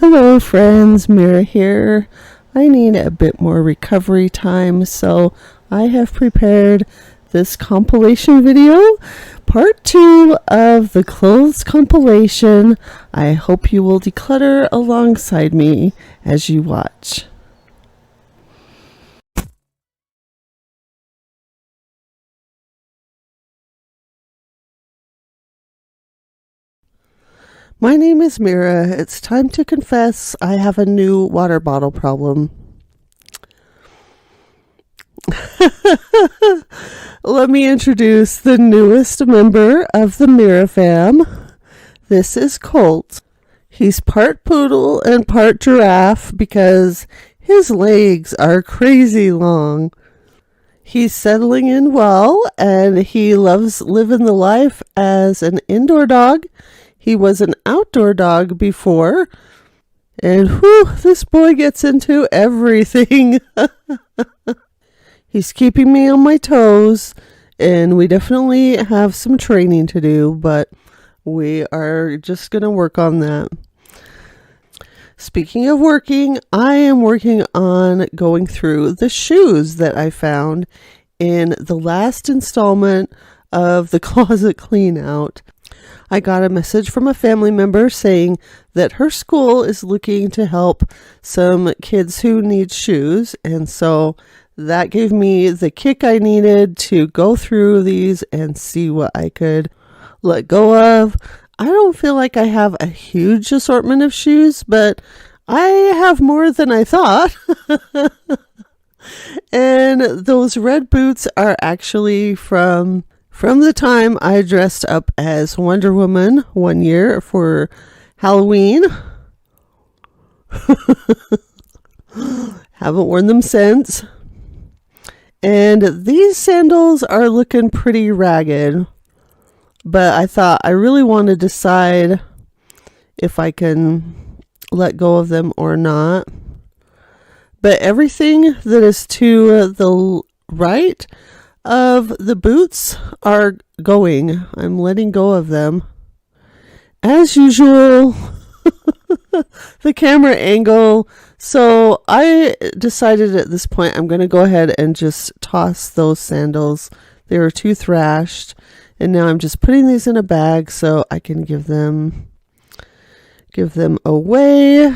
Hello friends, Mira here. I need a bit more recovery time, so I have prepared this compilation video, part 2 of the clothes compilation. I hope you will declutter alongside me as you watch. My name is Mira. It's time to confess I have a new water bottle problem. Let me introduce the newest member of the Mira fam. This is Colt. He's part poodle and part giraffe because his legs are crazy long. He's settling in well and he loves living the life as an indoor dog. He was an outdoor dog before, and this boy gets into everything. He's keeping me on my toes, and we definitely have some training to do, but we are just going to work on that. Speaking of working, I am working on going through the shoes that I found in the last installment of the closet clean out. I got a message from a family member saying that her school is looking to help some kids who need shoes. And so that gave me the kick I needed to go through these and see what I could let go of. I don't feel like I have a huge assortment of shoes, but I have more than I thought. And those red boots are actually from the time I dressed up as Wonder Woman one year for Halloween. Haven't worn them since. And these sandals are looking pretty ragged. But I thought I really want to decide if I can let go of them or not. But everything that is to the right of the boots are going. I'm letting go of them. As usual, the camera angle. So I decided at this point I'm going to go ahead and just toss those sandals. They were too thrashed. And now I'm just putting these in a bag so I can give them away.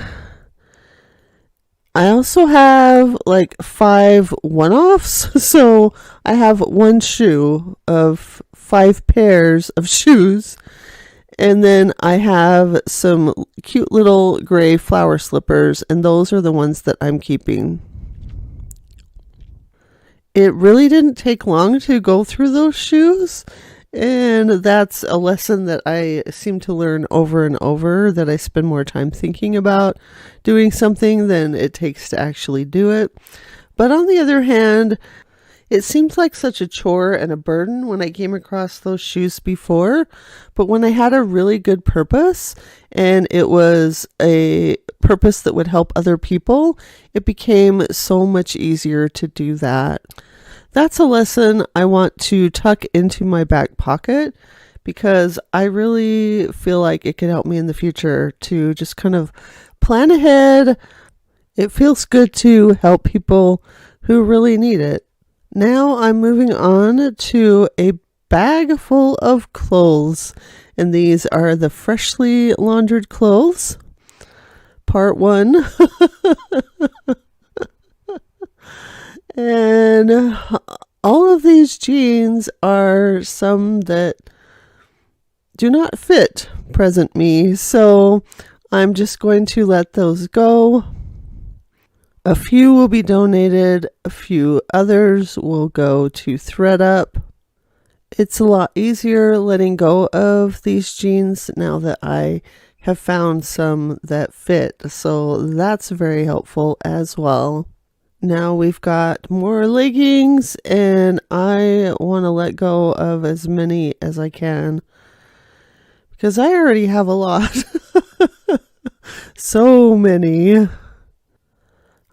I also have like 5 one-offs, so I have one shoe of 5 pairs of shoes, and then I have some cute little gray flower slippers, and those are the ones that I'm keeping. It really didn't take long to go through those shoes, and that's a lesson that I seem to learn over and over, that I spend more time thinking about doing something than it takes to actually do it. But on the other hand, it seemed like such a chore and a burden when I came across those shoes before. But when I had a really good purpose, and it was a purpose that would help other people, it became so much easier to do that. That's a lesson I want to tuck into my back pocket because I really feel like it could help me in the future to just kind of plan ahead. It feels good to help people who really need it. Now I'm moving on to a bag full of clothes, and these are the freshly laundered clothes. Part 1. And all of these jeans are some that do not fit present me, so I'm just going to let those go. A few will be donated, a few others will go to ThreadUp. It's a lot easier letting go of these jeans now that I have found some that fit, so that's very helpful as well. Now we've got more leggings, and I want to let go of as many as I can because I already have a lot. So many.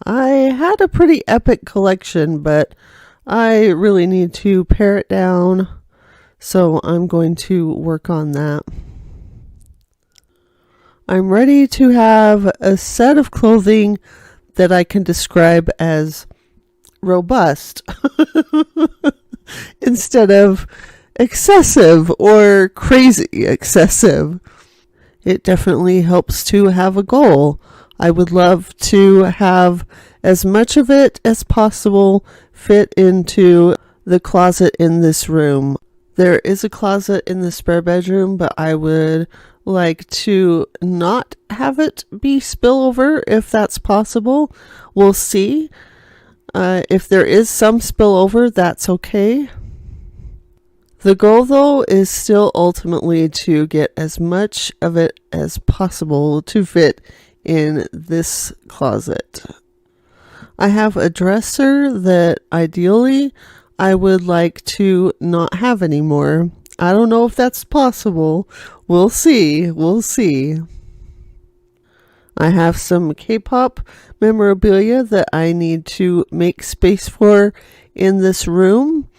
I had a pretty epic collection, but I really need to pare it down, so I'm going to work on that. I'm ready to have a set of clothing that I can describe as robust instead of excessive or crazy excessive. It definitely helps to have a goal. I would love to have as much of it as possible fit into the closet in this room. There is a closet in the spare bedroom, but I would like to not have it be spillover if that's possible. We'll see. If there is some spillover, that's okay. The goal, though, is still ultimately to get as much of it as possible to fit in this closet. I have a dresser that ideally I would like to not have anymore. I don't know if that's possible. We'll see. We'll see. I have some K-pop memorabilia that I need to make space for in this room.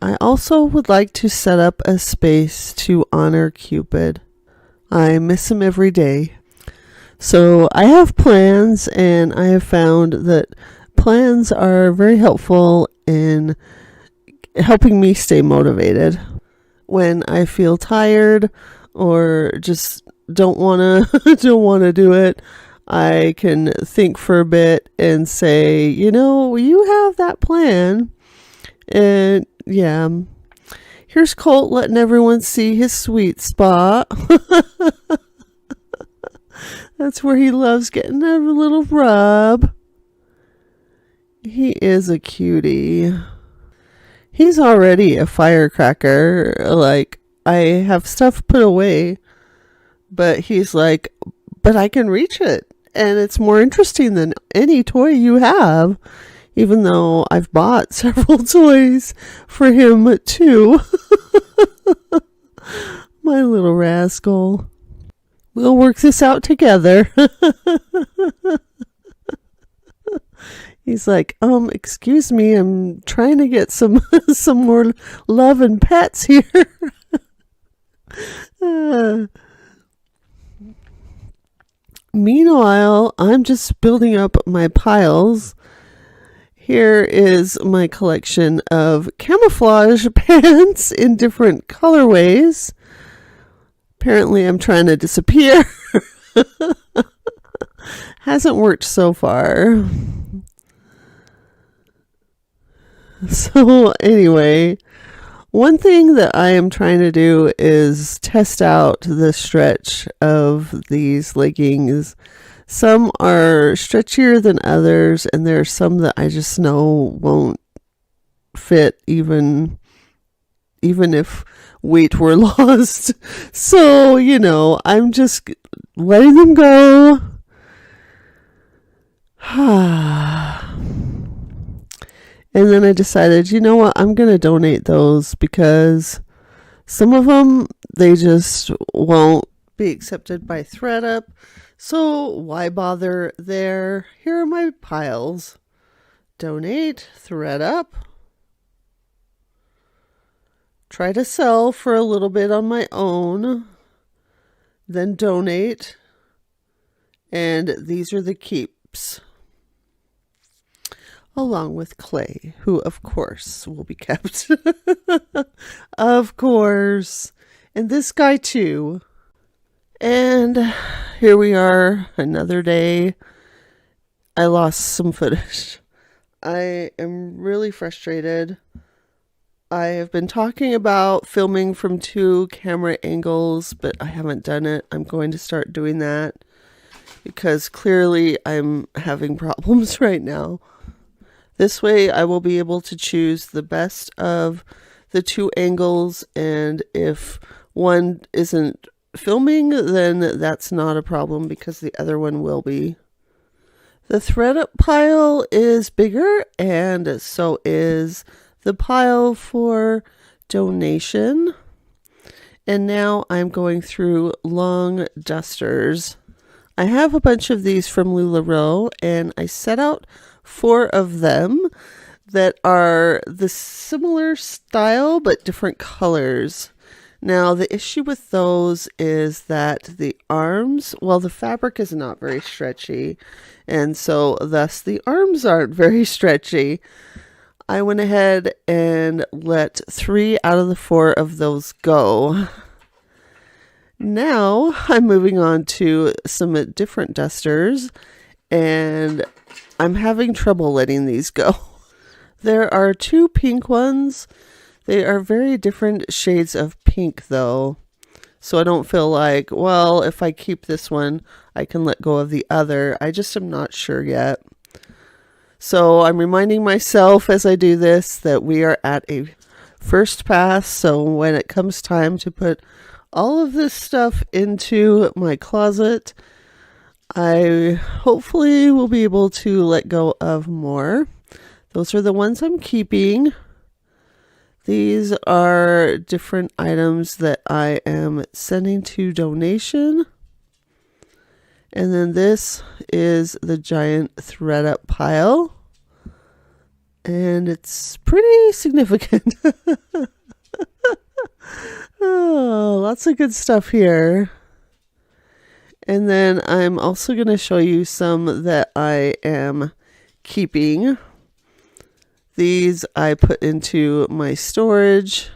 I also would like to set up a space to honor Cupid. I miss him every day. So I have plans, and I have found that plans are very helpful in helping me stay motivated. When I feel tired or just don't want to do it, I can think for a bit and say, you have that plan. And yeah, here's Colt letting everyone see his sweet spot. That's where he loves getting a little rub. He is a cutie. He's already a firecracker. Like, I have stuff put away, but he's like, but I can reach it. And it's more interesting than any toy you have. Even though I've bought several toys for him too. My little rascal. We'll work this out together. He's like, excuse me, I'm trying to get some more love and pets here. Meanwhile, I'm just building up my piles. Here is my collection of camouflage pants in different colorways. Apparently, I'm trying to disappear. Hasn't worked so far. So anyway, one thing that I am trying to do is test out the stretch of these leggings. Some are stretchier than others, and there are some that I just know won't fit even if weight were lost. So, I'm just letting them go. And then I decided, you know what, I'm going to donate those because some of them, they just won't be accepted by ThredUp. So why bother there? Here are my piles. Donate, ThredUp. Try to sell for a little bit on my own. Then donate. And these are the keeps. Along with Clay, who of course will be kept. Of course. And this guy too. And here we are, another day. I lost some footage. I am really frustrated. I have been talking about filming from 2 camera angles, but I haven't done it. I'm going to start doing that because clearly I'm having problems right now. This way I will be able to choose the best of the 2 angles, and if one isn't filming, then that's not a problem because the other one will be. The ThredUp pile is bigger, and so is the pile for donation. And now I'm going through long dusters. I have a bunch of these from LuLaRoe, and I set out 4 of them that are the similar style but different colors. Now, the issue with those is that the arms, well, the fabric is not very stretchy, and so thus the arms aren't very stretchy. I went ahead and let 3 out of the 4 of those go. Now I'm moving on to some different dusters, and I'm having trouble letting these go. There are 2 pink ones. They are very different shades of pink though. So I don't feel like, well, if I keep this one, I can let go of the other. I just am not sure yet. So I'm reminding myself as I do this that we are at a first pass. So when it comes time to put all of this stuff into my closet, I hopefully will be able to let go of more. Those are the ones I'm keeping. These are different items that I am sending to donation. And then this is the giant thread up pile. And it's pretty significant. Oh, lots of good stuff here. And then I'm also going to show you some that I am keeping. These I put into my storage.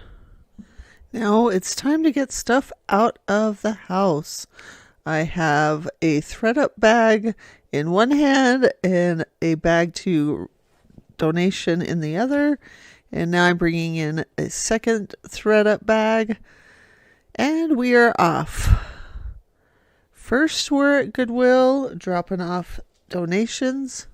Now it's time to get stuff out of the house. I have a thread up bag in one hand and a bag to donation in the other. And now I'm bringing in a second thread up bag and we are off. First, we're at Goodwill dropping off donations.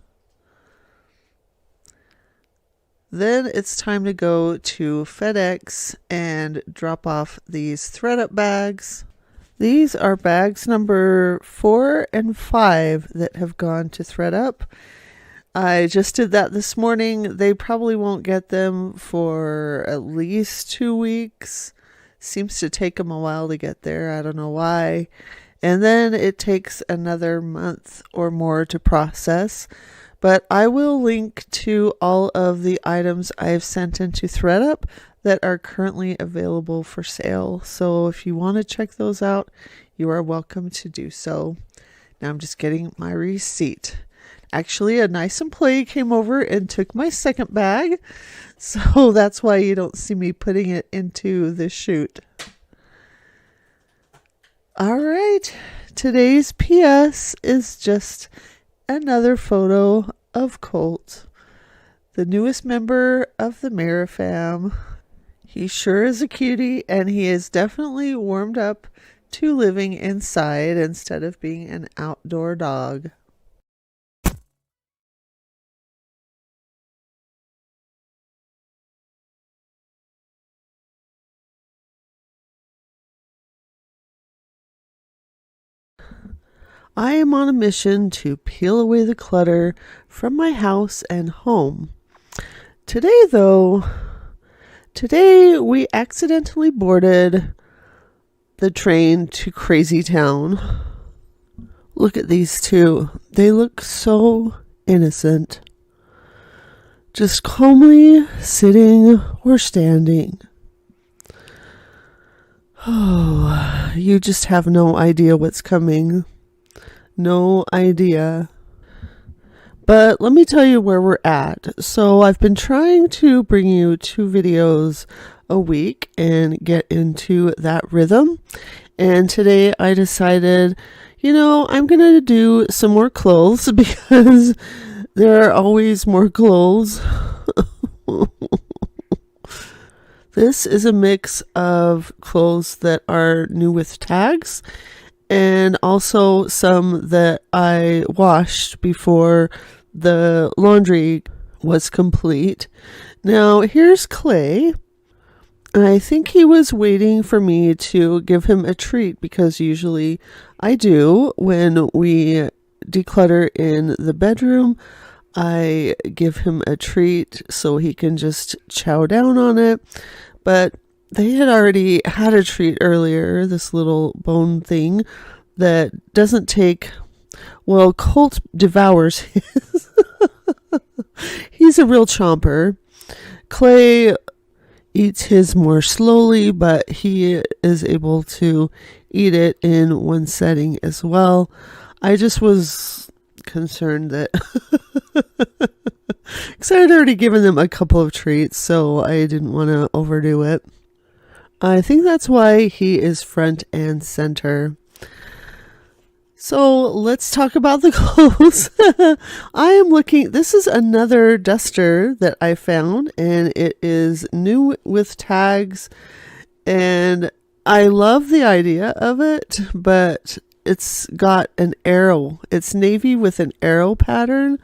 Then it's time to go to FedEx and drop off these thread up bags. These are bags number 4 and 5 that have gone to thread up. I just did that this morning. They probably won't get them for at least 2 weeks. Seems to take them a while to get there. I don't know why. And then it takes another month or more to process. But I will link to all of the items I've sent into ThreadUp that are currently available for sale. So if you want to check those out, you are welcome to do so. Now I'm just getting my receipt. Actually, a nice employee came over and took my second bag. So that's why you don't see me putting it into the chute. All right. Today's PS is just another photo of Colt, the newest member of the Mara fam. He sure is a cutie, and he is definitely warmed up to living inside instead of being an outdoor dog. I am on a mission to peel away the clutter from my house and home. Today, though, we accidentally boarded the train to Crazy Town. Look at these two. They look so innocent. Just calmly sitting or standing. Oh, you just have no idea what's coming. No idea. But let me tell you where we're at. So I've been trying to bring you 2 videos a week and get into that rhythm. And today I decided, I'm going to do some more clothes because there are always more clothes. This is a mix of clothes that are new with tags and also some that I washed before the laundry was complete. Now, here's Clay. I think he was waiting for me to give him a treat because usually I do when we declutter in the bedroom. I give him a treat so he can just chow down on it. But they had already had a treat earlier, this little bone thing that doesn't take, well, Colt devours his. He's a real chomper. Clay, eats his more slowly, but he is able to eat it in one setting as well. I just was concerned that because I had already given them a couple of treats, so I didn't want to overdo it. I think that's why he is front and center. So let's talk about the clothes. I am looking, this is another duster that I found, and it is new with tags, and I love the idea of it, but it's got an arrow. It's navy with an arrow pattern,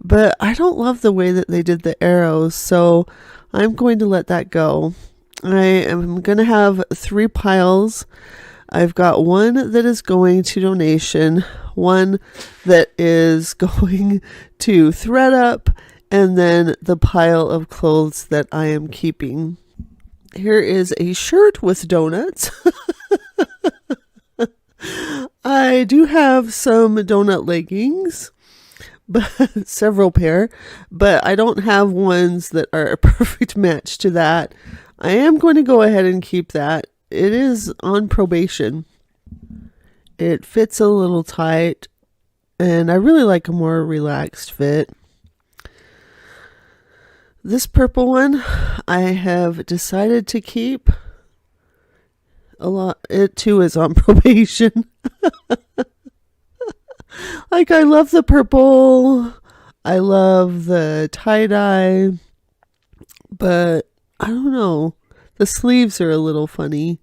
but I don't love the way that they did the arrows, so I'm going to let that go. I am going to have 3 piles. I've got one that is going to donation, one that is going to thread up, and then the pile of clothes that I am keeping. Here is a shirt with donuts. I do have some donut leggings, but several pair, but I don't have ones that are a perfect match to that. I am going to go ahead and keep that. It is on probation. It fits a little tight, and I really like a more relaxed fit. This purple one I have decided to keep. A lot. It too is on probation. Like, I love the purple. I love the tie-dye. But I don't know. The sleeves are a little funny.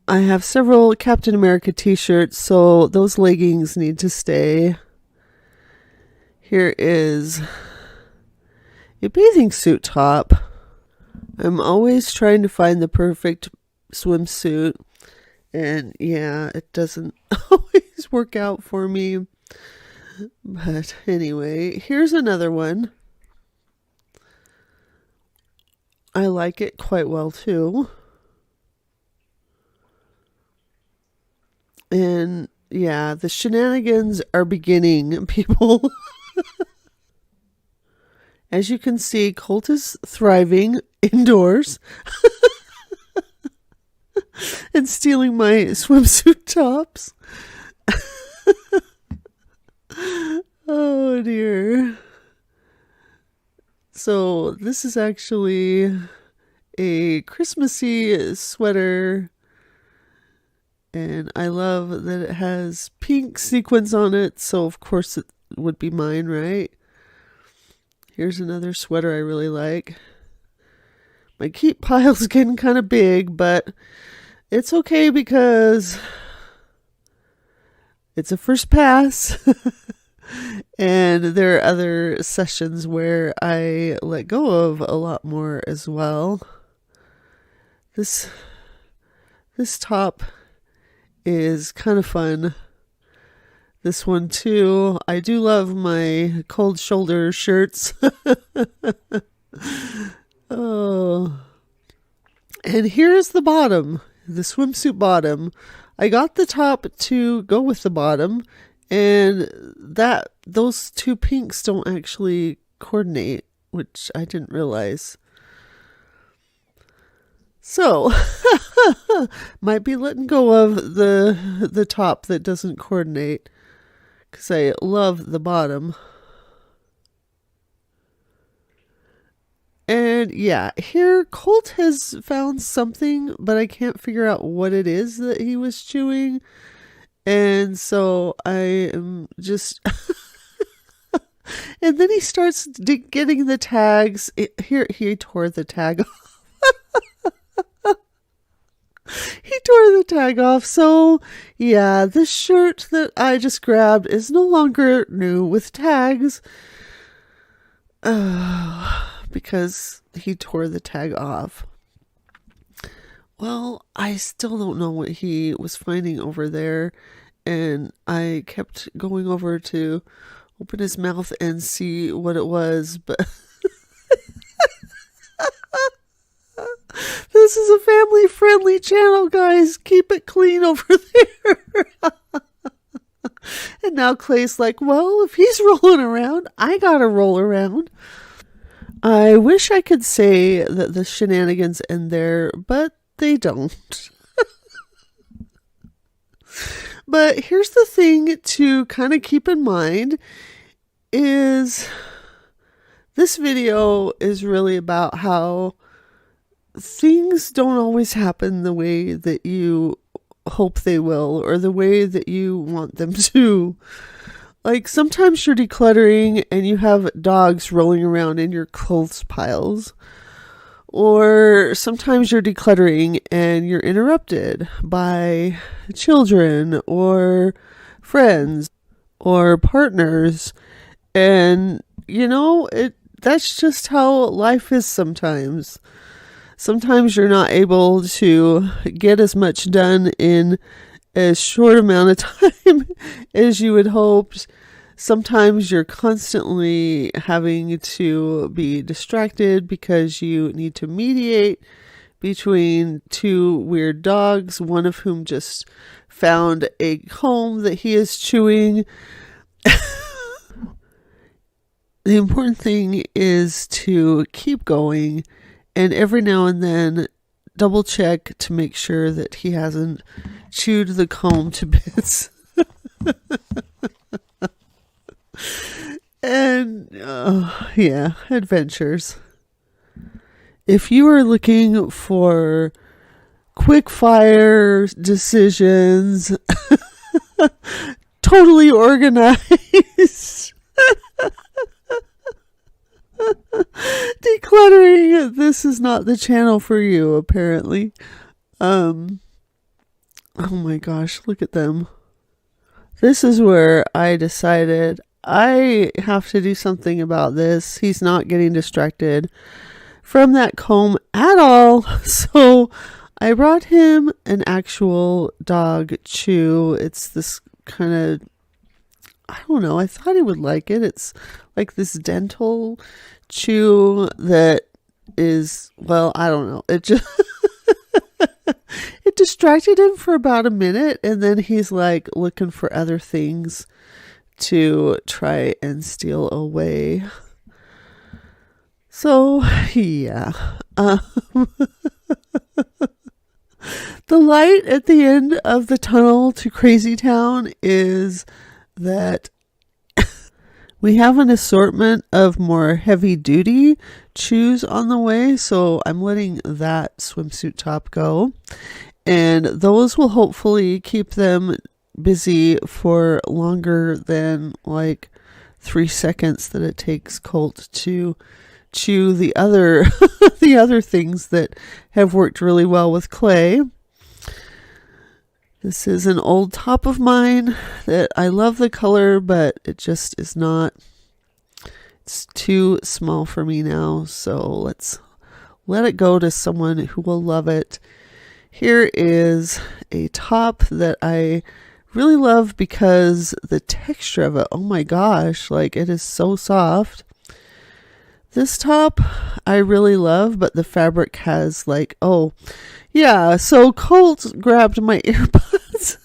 I have several Captain America t-shirts, so those leggings need to stay. Here is a bathing suit top. I'm always trying to find the perfect swimsuit, and yeah, it doesn't always work out for me. But anyway, here's another one. I like it quite well too. And yeah, the shenanigans are beginning, people. As you can see, Colt is thriving indoors and stealing my swimsuit tops. Oh dear. So this is actually a Christmassy sweater, and I love that it has pink sequins on it, so of course it would be mine, right? Here's another sweater I really like. My keep pile's getting kind of big, but it's okay because it's a first pass. And there are other sessions where I let go of a lot more as well. This top is kind of fun. This one too. I do love my cold shoulder shirts. Oh. And here's the bottom, the swimsuit bottom. I got the top to go with the bottom, and those 2 pinks don't actually coordinate, which I didn't realize. So, might be letting go of the top that doesn't coordinate, because I love the bottom. And yeah, here Colt has found something, but I can't figure out what it is that he was chewing. And so I am just... And then he starts getting the tags. Here, he tore the tag off. He tore the tag off. So yeah, this shirt that I just grabbed is no longer new with tags. Because he tore the tag off. Well, I still don't know what he was finding over there, and I kept going over to open his mouth and see what it was, but this is a family-friendly channel, guys. Keep it clean over there. And now Clay's like, well, if he's rolling around, I gotta roll around. I wish I could say that the shenanigans end there, but they don't. But here's the thing to kind of keep in mind is this video is really about how things don't always happen the way that you hope they will or the way that you want them to. Like sometimes you're decluttering and you have dogs rolling around in your clothes piles. Or sometimes you're decluttering and you're interrupted by children or friends or partners. And, that's just how life is sometimes. Sometimes you're not able to get as much done in as short amount of time as you had hoped. Sometimes you're constantly having to be distracted because you need to mediate between two weird dogs, one of whom just found a comb that he is chewing. The important thing is to keep going and every now and then double check to make sure that he hasn't chewed the comb to bits. And adventures. If you are looking for quick fire decisions, totally organized, decluttering, this is not the channel for you, apparently. Oh my gosh, look at them. This is where I decided I have to do something about this. He's not getting distracted from that comb at all. So I brought him an actual dog chew. It's this kind of, I don't know, I thought he would like it. It's like this dental chew that is, well, I don't know. It just, it distracted him for about a minute. And then he's like looking for other things to try and steal away. So, yeah. The light at the end of the tunnel to Crazy Town is that we have an assortment of more heavy duty chews on the way. So I'm letting that swimsuit top go. And those will hopefully keep them busy for longer than like 3 seconds that it takes Colt to chew the other the other things that have worked really well with Clay. This is an old top of mine that I love the color, but it just is not, it's too small for me now. So let's let it go to someone who will love it. Here is a top that I really love because the texture of it, oh my gosh, like it is so soft. This top I really love, but the fabric has like, oh yeah, so Colt grabbed my earbuds.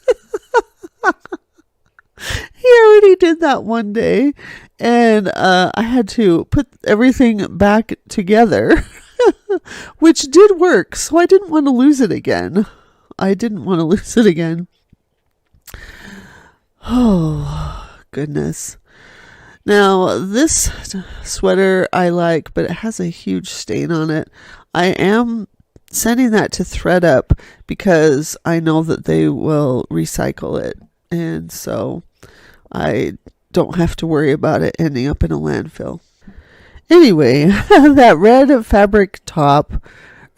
He already did that one day, and I had to put everything back together, which did work, so I didn't want to lose it again. Oh, goodness. Now, this sweater I like, but it has a huge stain on it. I am sending that to ThreadUp because I know that they will recycle it. And so I don't have to worry about it ending up in a landfill. Anyway, that red fabric top,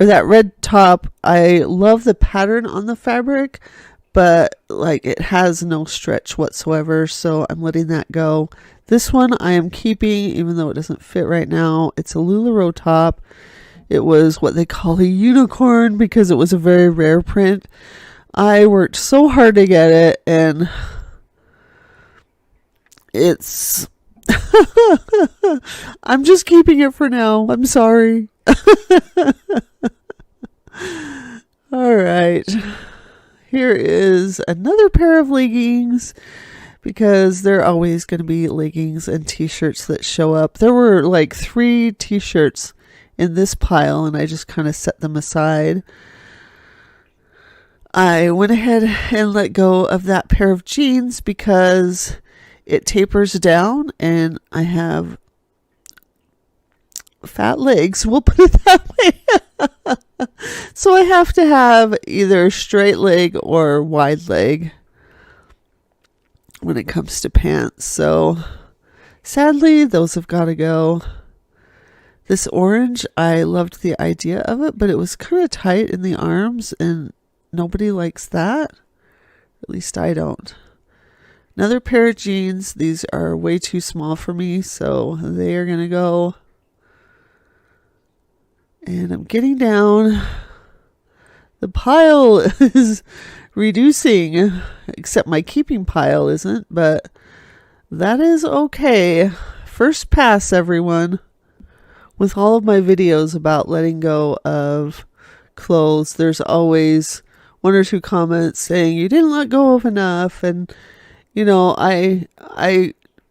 or that red top, I love the pattern on the fabric, but like it has no stretch whatsoever, so I'm letting that go. This one I am keeping, even though it doesn't fit right now. It's a LuLaRoe top. It was what they call a unicorn because it was a very rare print. I worked so hard to get it, and it's I'm just keeping it for now. I'm sorry. All right. Here is another pair of leggings because there are always going to be leggings and t-shirts that show up. There were like 3 t-shirts in this pile, and I just kind of set them aside. I went ahead and let go of that pair of jeans because it tapers down and I have fat legs, we'll put it that way. So I have to have either straight leg or wide leg when it comes to pants. So sadly, those have got to go. This orange, I loved the idea of it, but it was kind of tight in the arms and nobody likes that. At least I don't. Another pair of jeans. These are way too small for me, so they are going to go. And I'm getting down. The pile is reducing, except my keeping pile isn't, but that is okay. First pass, everyone. With all of my videos about letting go of clothes, there's always 1 or 2 comments saying you didn't let go of enough, and you know, I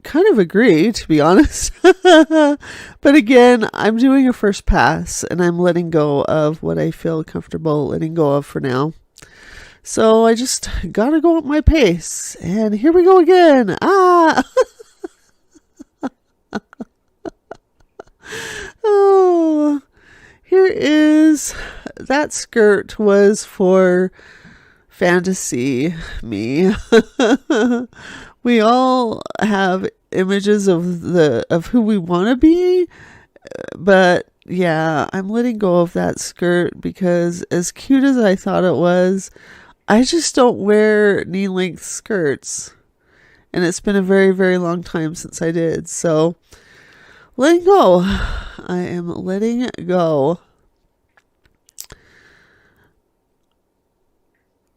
kind of agree, to be honest. But again, I'm doing a first pass and I'm letting go of what I feel comfortable letting go of for now. So I just gotta go at my pace. And here we go again. Oh, here is, that skirt was for fantasy me. We all have images of who we want to be, but yeah, I'm letting go of that skirt because as cute as I thought it was, I just don't wear knee-length skirts, and it's been a very, very long time since I did. So letting go. I am letting go.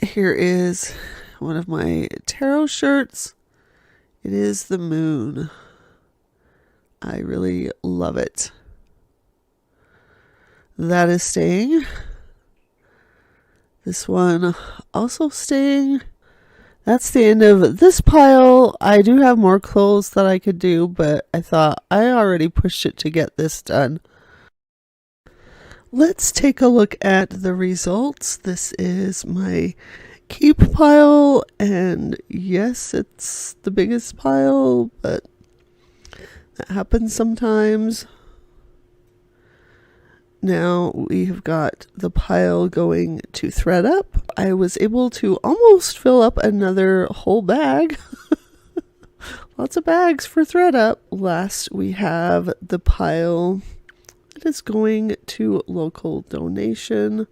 Here is one of my tarot shirts. It is the moon. I really love it. That is staying. This one also staying. That's the end of this pile. I do have more clothes that I could do, but I thought I already pushed it to get this done. Let's take a look at the results. This is my keep pile, and yes, it's the biggest pile, but that happens sometimes. Now we have got the pile going to thread up. I was able to almost fill up another whole bag. Lots of bags for thread up. Last we have the pile that is going to local donation.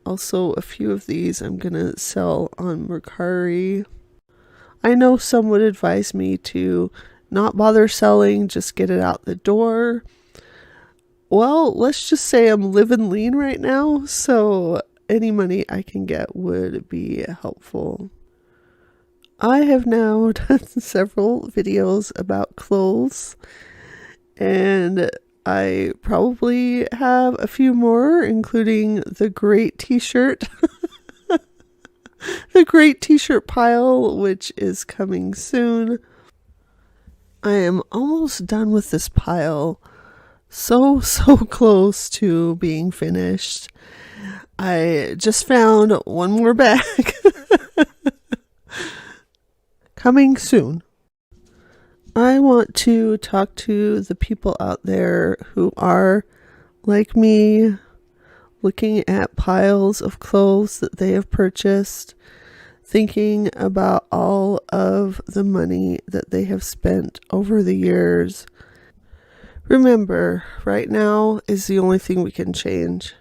Also, a few of these I'm going to sell on Mercari. I know some would advise me to not bother selling, just get it out the door. Well, let's just say I'm living lean right now, so any money I can get would be helpful. I have now done several videos about clothes, and I probably have a few more, including the great t-shirt. The great t-shirt pile, which is coming soon. I am almost done with this pile. So close to being finished. I just found one more bag. Coming soon. I want to talk to the people out there who are like me, looking at piles of clothes that they have purchased, thinking about all of the money that they have spent over the years. Remember, right now is the only thing we can change.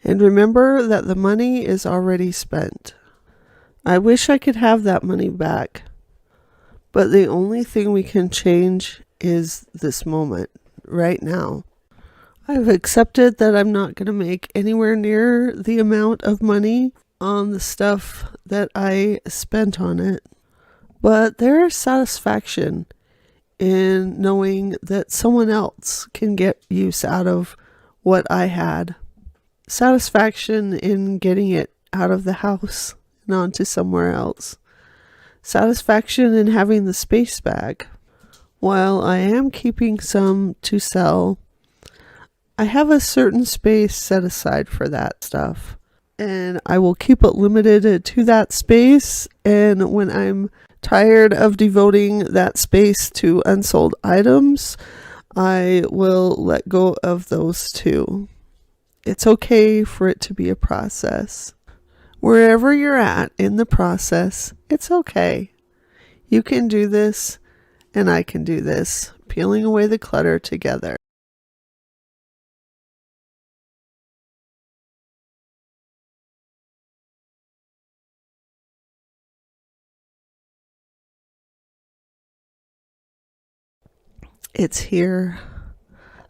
And remember that the money is already spent. I wish I could have that money back. But the only thing we can change is this moment, right now. I've accepted that I'm not going to make anywhere near the amount of money on the stuff that I spent on it. But there is satisfaction in knowing that someone else can get use out of what I had. Satisfaction in getting it out of the house and onto somewhere else. satisfaction in having the space back. While I am keeping some to sell, I have a certain space set aside for that stuff. And I will keep it limited to that space. And when I'm tired of devoting that space to unsold items, I will let go of those too. It's okay for it to be a process. Wherever you're at in the process, it's okay. You can do this, and I can do this, peeling away the clutter together. It's here.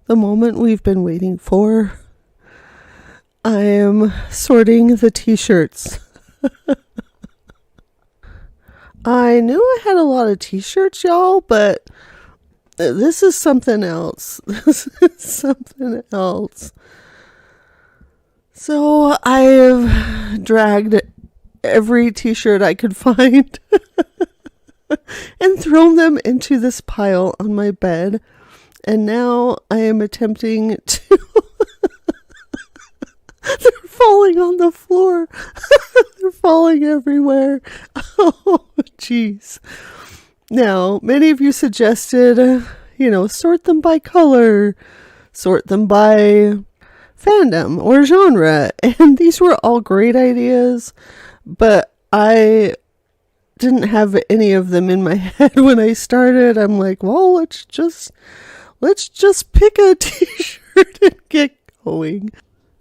The moment we've been waiting for. I am sorting the t-shirts. I knew I had a lot of t-shirts, y'all, but this is something else. This is something else. So I have dragged every t-shirt I could find and thrown them into this pile on my bed. And now I am attempting to... They're falling on the floor. They're falling everywhere. Oh, jeez. Now, many of you suggested, sort them by color, sort them by fandom or genre. And these were all great ideas, but I didn't have any of them in my head when I started. I'm like, well, let's just pick a t-shirt and get going.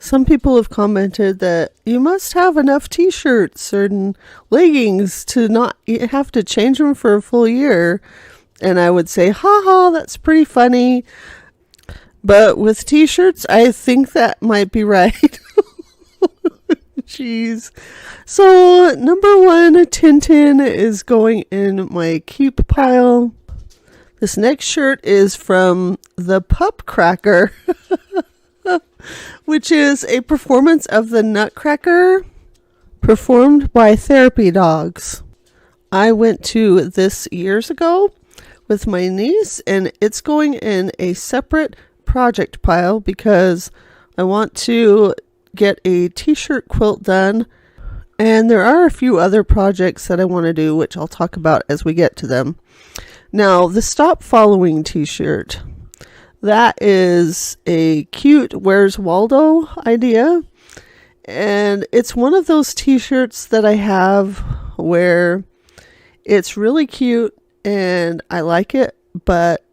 Some people have commented that you must have enough t-shirts and leggings to not have to change them for a full year. And I would say, haha, that's pretty funny. But with t-shirts, I think that might be right. Jeez. So, number 1, Tintin is going in my keep pile. This next shirt is from the Pup Cracker, which is a performance of the Nutcracker performed by therapy dogs. I went to this years ago with my niece, and it's going in a separate project pile because I want to get a t-shirt quilt done, and there are a few other projects that I want to do, which I'll talk about as we get to them. Now, the Stop Following t-shirt, that is a cute Where's Waldo idea, and it's one of those t-shirts that I have where it's really cute and I like it, but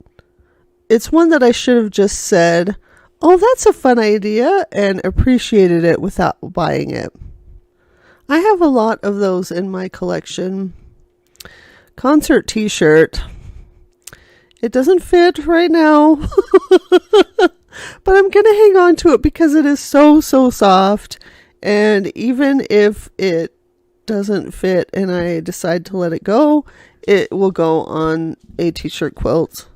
it's one that I should have just said, oh, that's a fun idea, and appreciated it without buying it. I have a lot of those in my collection. Concert t-shirt. It doesn't fit right now, but I'm going to hang on to it because it is so soft. And even if it doesn't fit and I decide to let it go, it will go on a t-shirt quilt.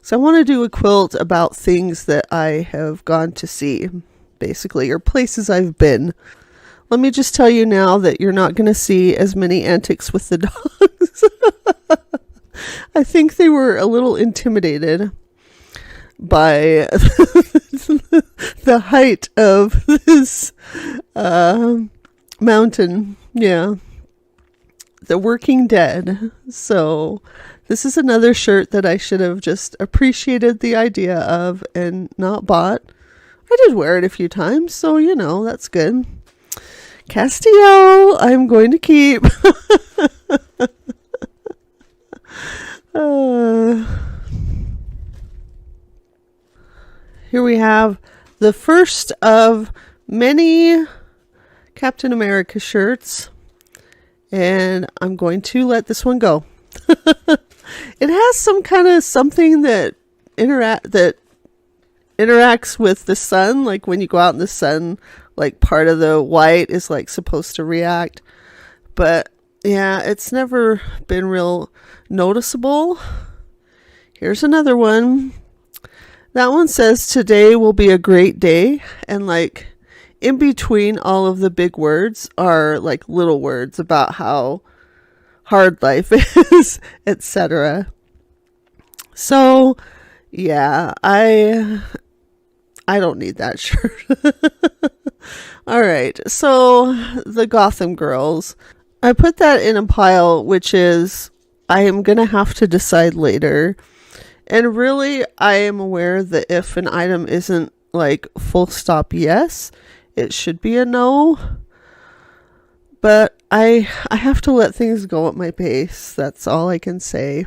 So I want to do a quilt about things that I have gone to see, basically, or places I've been. Let me just tell you now that you're not going to see as many antics with the dogs. I think they were a little intimidated by the height of this mountain. Yeah. The Working Dead. So this is another shirt that I should have just appreciated the idea of and not bought. I did wear it a few times, so that's good. Castillo, I'm going to keep. Here we have the first of many Captain America shirts, and I'm going to let this one go. It has some kind of something that interacts with the sun, like when you go out in the sun, like part of the white is like supposed to react, but yeah, it's never been real noticeable. Here's another one. That one says today will be a great day, and like in between all of the big words are like little words about how hard life is, etc. So, yeah, I don't need that shirt. All right. So, the Gotham Girls. I put that in a pile, which is I am going to have to decide later. And really, I am aware that if an item isn't like full stop yes, it should be a no. But I have to let things go at my pace. That's all I can say.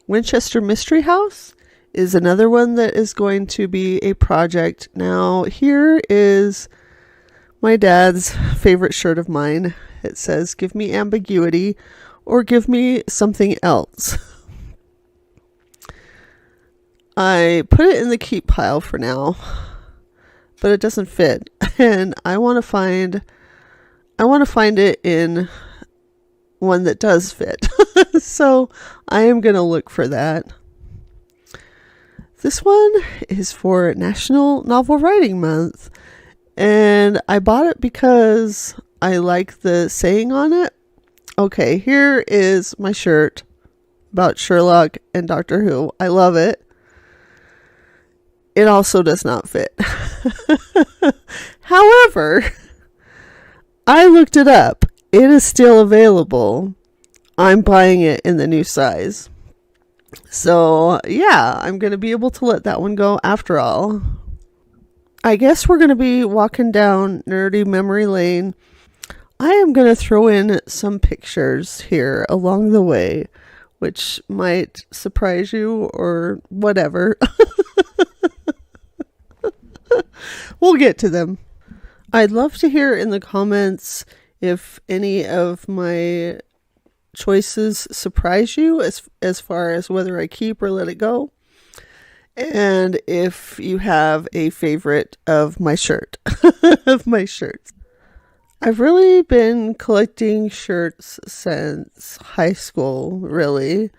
Winchester Mystery House is another one that is going to be a project. Now, here is my dad's favorite shirt of mine. It says, "Give me ambiguity or give me something else." I put it in the keep pile for now, but it doesn't fit. And I want to find it in one that does fit. So I am going to look for that. This one is for National Novel Writing Month. And I bought it because I like the saying on it. Okay, here is my shirt about Sherlock and Doctor Who. I love it. It also does not fit. However, I looked it up. It is still available. I'm buying it in the new size. So, yeah, I'm going to be able to let that one go after all. I guess we're going to be walking down nerdy memory lane. I am going to throw in some pictures here along the way, which might surprise you or whatever. We'll get to them. I'd love to hear in the comments if any of my choices surprise you as far as whether I keep or let it go. And if you have a favorite of my shirt, of my shirts. I've really been collecting shirts since high school, really.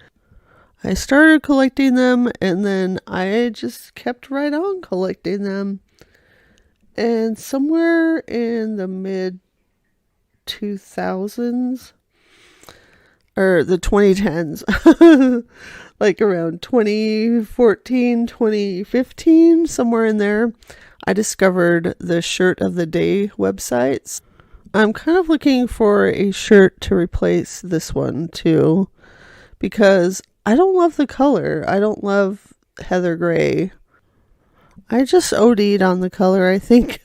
I started collecting them and then I just kept right on collecting them. And somewhere in the mid 2000s, or the 2010s, like around 2014, 2015, somewhere in there, I discovered the Shirt of the Day websites. I'm kind of looking for a shirt to replace this one too, because I don't love the color. I don't love heather gray. I just OD'd on the color, I think.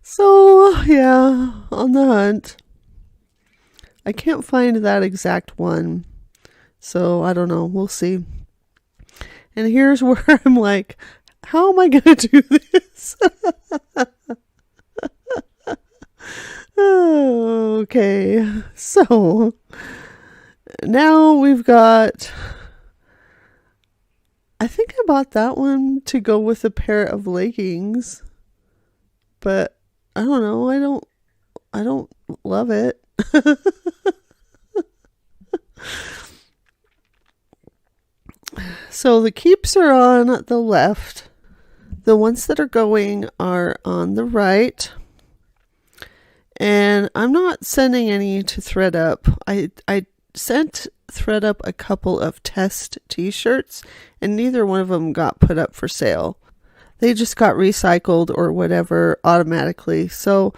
So, yeah, on the hunt. I can't find that exact one. So, I don't know. We'll see. And here's where I'm like, how am I going to do this? Okay. So, now we've got... I think I bought that one to go with a pair of leggings. But I don't know. I don't love it. So the keeps are on the left. The ones that are going are on the right. And I'm not sending any to ThreadUp. I sent ThreadUp a couple of test t-shirts and neither one of them got put up for sale. They just got recycled or whatever automatically. So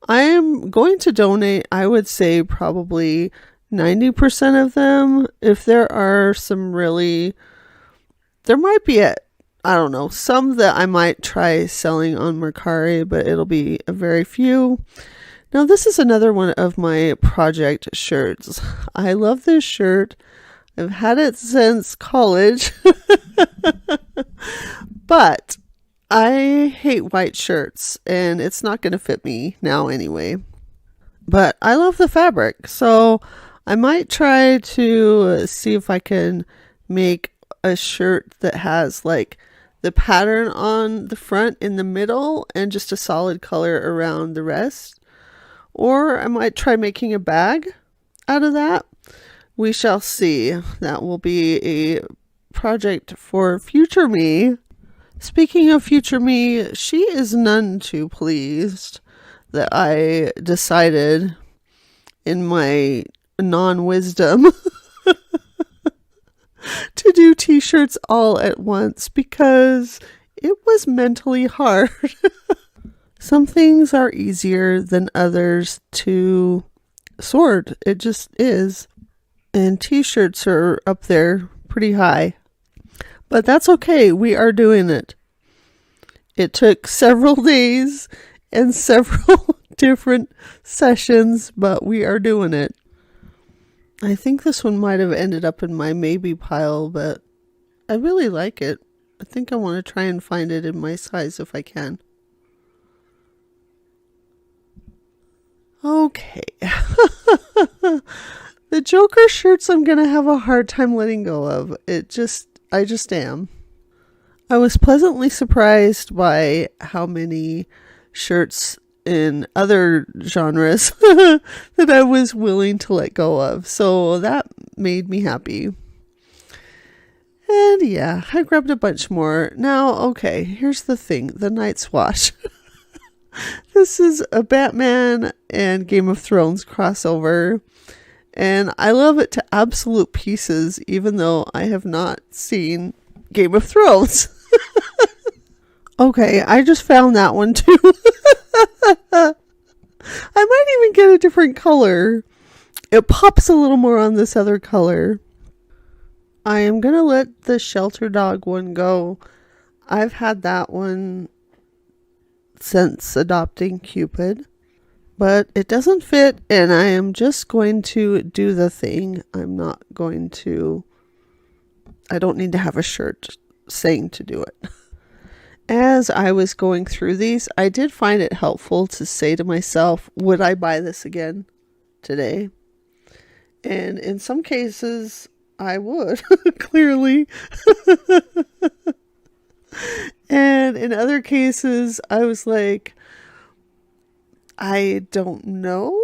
I am going to donate, I would say probably 90% of them. If there are some really, there might be I don't know, some that I might try selling on Mercari, but it'll be a very few. Now this is another one of my project shirts. I love this shirt. I've had it since college. But I hate white shirts and it's not going to fit me now anyway. But I love the fabric. So I might try to see if I can make a shirt that has like the pattern on the front in the middle and just a solid color around the rest. Or I might try making a bag out of that. We shall see. That will be a project for future me. Speaking of future me, she is none too pleased that I decided in my non-wisdom to do t-shirts all at once because it was mentally hard. Some things are easier than others to sort. It just is. And t-shirts are up there pretty high. But that's okay. We are doing it. It took several days and several different sessions, but we are doing it. I think this one might have ended up in my maybe pile, but I really like it. I think I want to try and find it in my size if I can. Okay. The Joker shirts I'm going to have a hard time letting go of. I just am. I was pleasantly surprised by how many shirts in other genres that I was willing to let go of. So that made me happy. And yeah, I grabbed a bunch more. Now, okay, here's the thing. The Night's Watch. This is a Batman and Game of Thrones crossover. And I love it to absolute pieces, even though I have not seen Game of Thrones. Okay, I just found that one too. I might even get a different color. It pops a little more on this other color. I am going to let the shelter dog one go. I've had that one since adopting Cupid. But it doesn't fit, and I am just going to do the thing. I don't need to have a shirt saying to do it. As I was going through these, I did find it helpful to say to myself, would I buy this again today? And in some cases, I would, clearly. And in other cases, I was like, I don't know,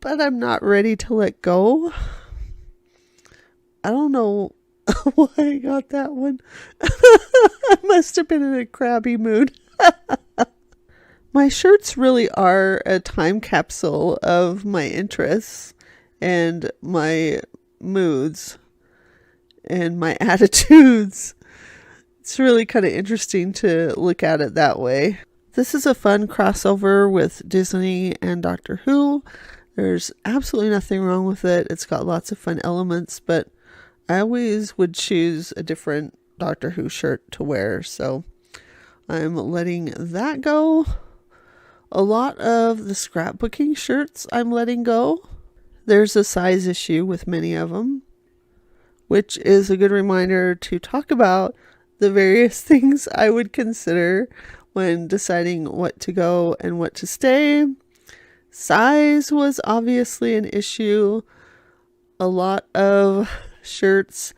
but I'm not ready to let go. I don't know why I got that one. I must have been in a crabby mood. My shirts really are a time capsule of my interests and my moods and my attitudes. It's really kind of interesting to look at it that way. This is a fun crossover with Disney and Doctor Who. There's absolutely nothing wrong with it. It's got lots of fun elements, but I always would choose a different Doctor Who shirt to wear, so I'm letting that go. A lot of the scrapbooking shirts I'm letting go. There's a size issue with many of them, which is a good reminder to talk about the various things I would consider when deciding what to go and what to stay. Size was obviously an issue. A lot of shirts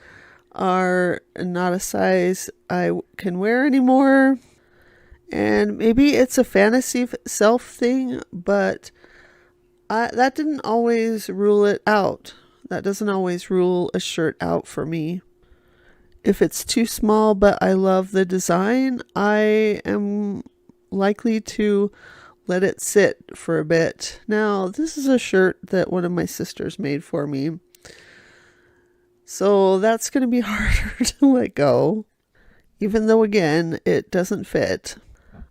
are not a size I can wear anymore. And maybe it's a fantasy self thing, but that didn't always rule it out. That doesn't always rule a shirt out for me. If it's too small, but I love the design, I am likely to let it sit for a bit. Now, this is a shirt that one of my sisters made for me. So that's going to be harder to let go, even though, again, it doesn't fit.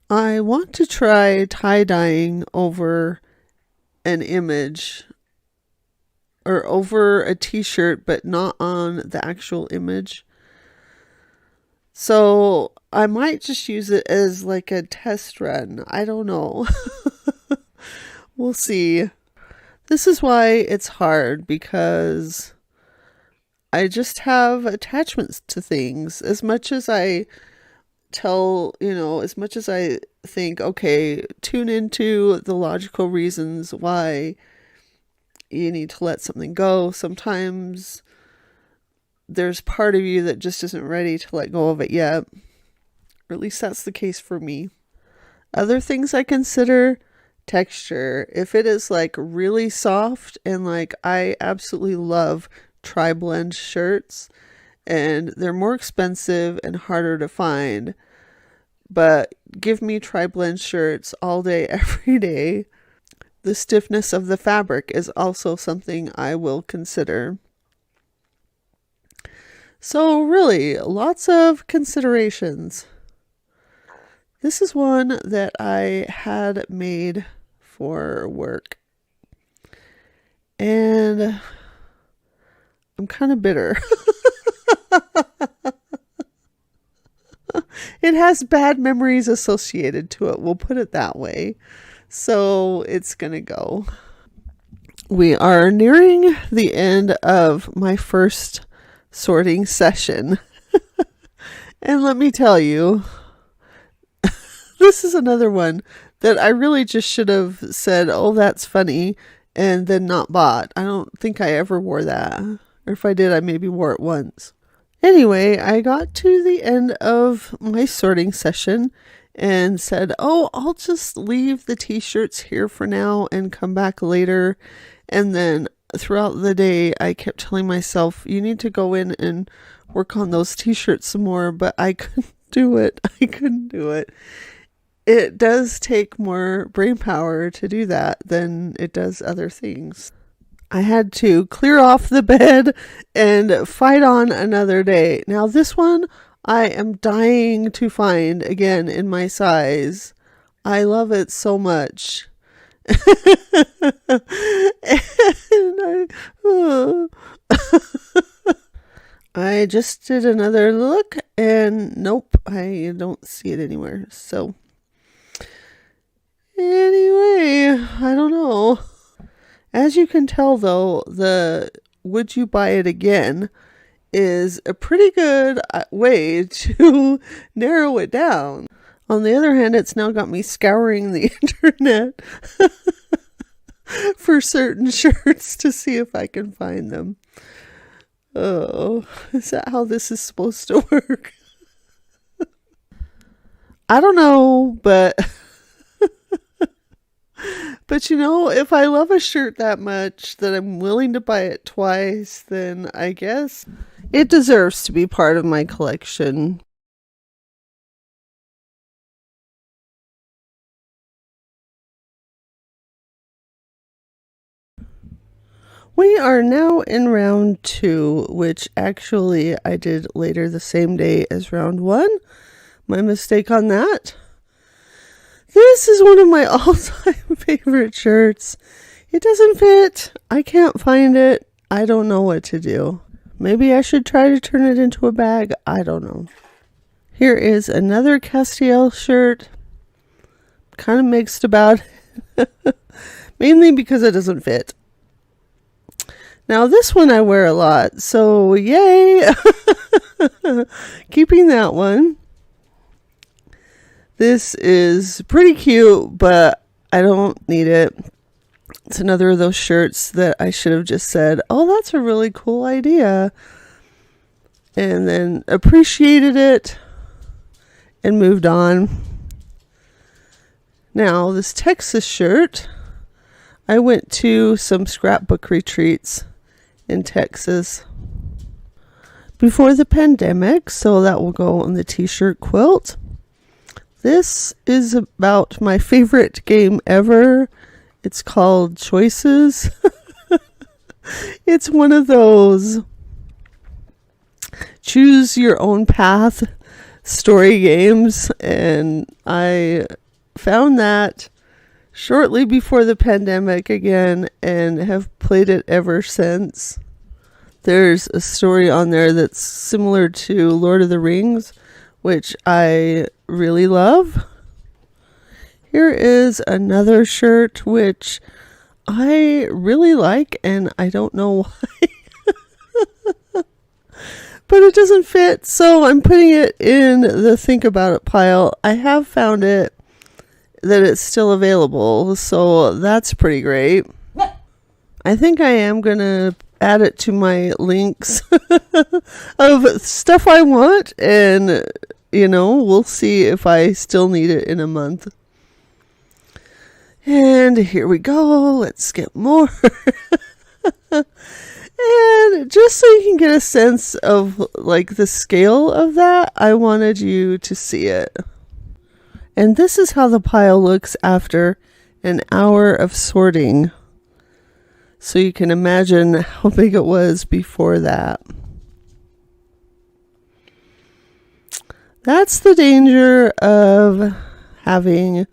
I want to try tie-dyeing over an image or over a t-shirt, but not on the actual image. So I might just use it as like a test run. I don't know. We'll see. This is why it's hard, because I just have attachments to things. As much as I as much as I think, okay, tune into the logical reasons why you need to let something go. Sometimes there's part of you that just isn't ready to let go of it yet. Or at least that's the case for me. Other things I consider: texture. If it is like really soft, and like I absolutely love tri-blend shirts, and they're more expensive and harder to find, but give me tri-blend shirts all day, every day. The stiffness of the fabric is also something I will consider. So really, lots of considerations. This is one that I had made for work. And I'm kind of bitter. It has bad memories associated to it, we'll put it that way. So it's going to go. We are nearing the end of my first sorting session. And let me tell you, this is another one that I really just should have said, oh, that's funny, and then not bought. I don't think I ever wore that. Or if I did, I maybe wore it once. Anyway, I got to the end of my sorting session and said, oh, I'll just leave the t-shirts here for now and come back later. And then throughout the day, I kept telling myself, you need to go in and work on those t-shirts some more, but I couldn't do it. It does take more brain power to do that than it does other things. I had to clear off the bed and fight on another day. Now this one I am dying to find again in my size. I love it so much. I just did another look and nope, I don't see it anywhere. So anyway, I don't know. As you can tell though, the would you buy it again is a pretty good way to narrow it down. On the other hand, it's now got me scouring the internet for certain shirts to see if I can find them. Oh, is that how this is supposed to work? I don't know, but you know, if I love a shirt that much that I'm willing to buy it twice, then I guess it deserves to be part of my collection. We are now in round 2, which actually I did later the same day as round 1. My mistake on that. This is one of my all-time favorite shirts. It doesn't fit. I can't find it. I don't know what to do. Maybe I should try to turn it into a bag. I don't know. Here is another Castiel shirt. Kind of mixed about it. Mainly because it doesn't fit. Now this one I wear a lot, so yay! Keeping that one. This is pretty cute, but I don't need it. It's another of those shirts that I should have just said, oh, that's a really cool idea. And then appreciated it and moved on. Now, this Texas shirt, I went to some scrapbook retreats in Texas before the pandemic, so that will go on the t-shirt quilt. This is about my favorite game ever. It's called Choices. It's one of those choose your own path story games, and I found that shortly before the pandemic again and have played it ever since. There's a story on there that's similar to Lord of the Rings, which I really love. Here is another shirt which I really like, and I don't know why. But it doesn't fit, so I'm putting it in the think about it pile. I have found it that it's still available, so that's pretty great. I think I am gonna add it to my links of stuff I want, and you know, we'll see if I still need it in a month. And here we go. Let's get more. And just so you can get a sense of like the scale of that, I wanted you to see it. And this is how the pile looks after an hour of sorting. So you can imagine how big it was before that. That's the danger of having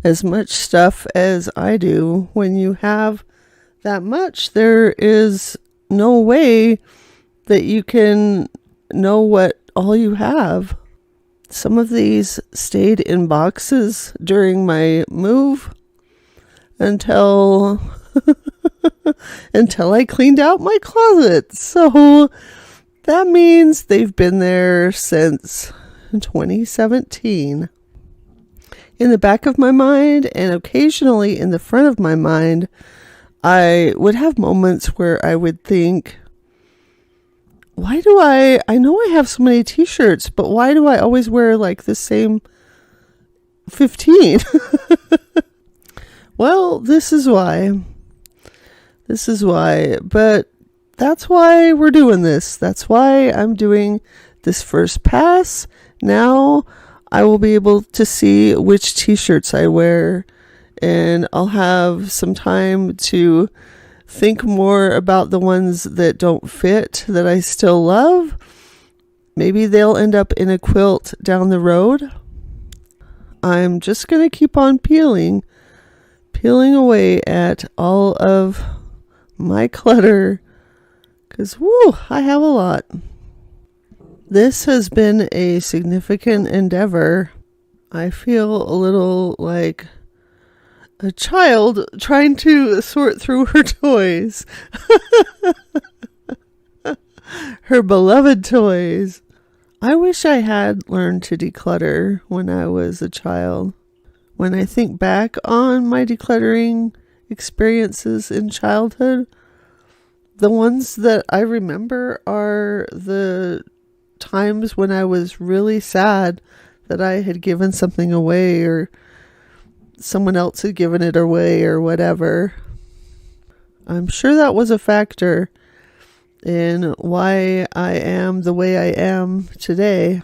as much stuff as I do. When you have that much, there is no way that you can know what all you have. Some of these stayed in boxes during my move until I cleaned out my closet. So that means they've been there since 2017. In the back of my mind and occasionally in the front of my mind, I would have moments where I would think, why do I know I have so many t-shirts, but why do I always wear like the same 15? Well, this is why. But that's why we're doing this. That's why I'm doing this first pass. Now I will be able to see which t-shirts I wear, and I'll have some time to think more about the ones that don't fit that I still love. Maybe they'll end up in a quilt down the road. I'm just going to keep on peeling away at all of my clutter, because I have a lot. This has been a significant endeavor. I feel a little like a child trying to sort through her toys. Her beloved toys. I wish I had learned to declutter when I was a child. When I think back on my decluttering experiences in childhood, the ones that I remember are the times when I was really sad that I had given something away, or someone else had given it away, or whatever. I'm sure that was a factor in why I am the way I am today.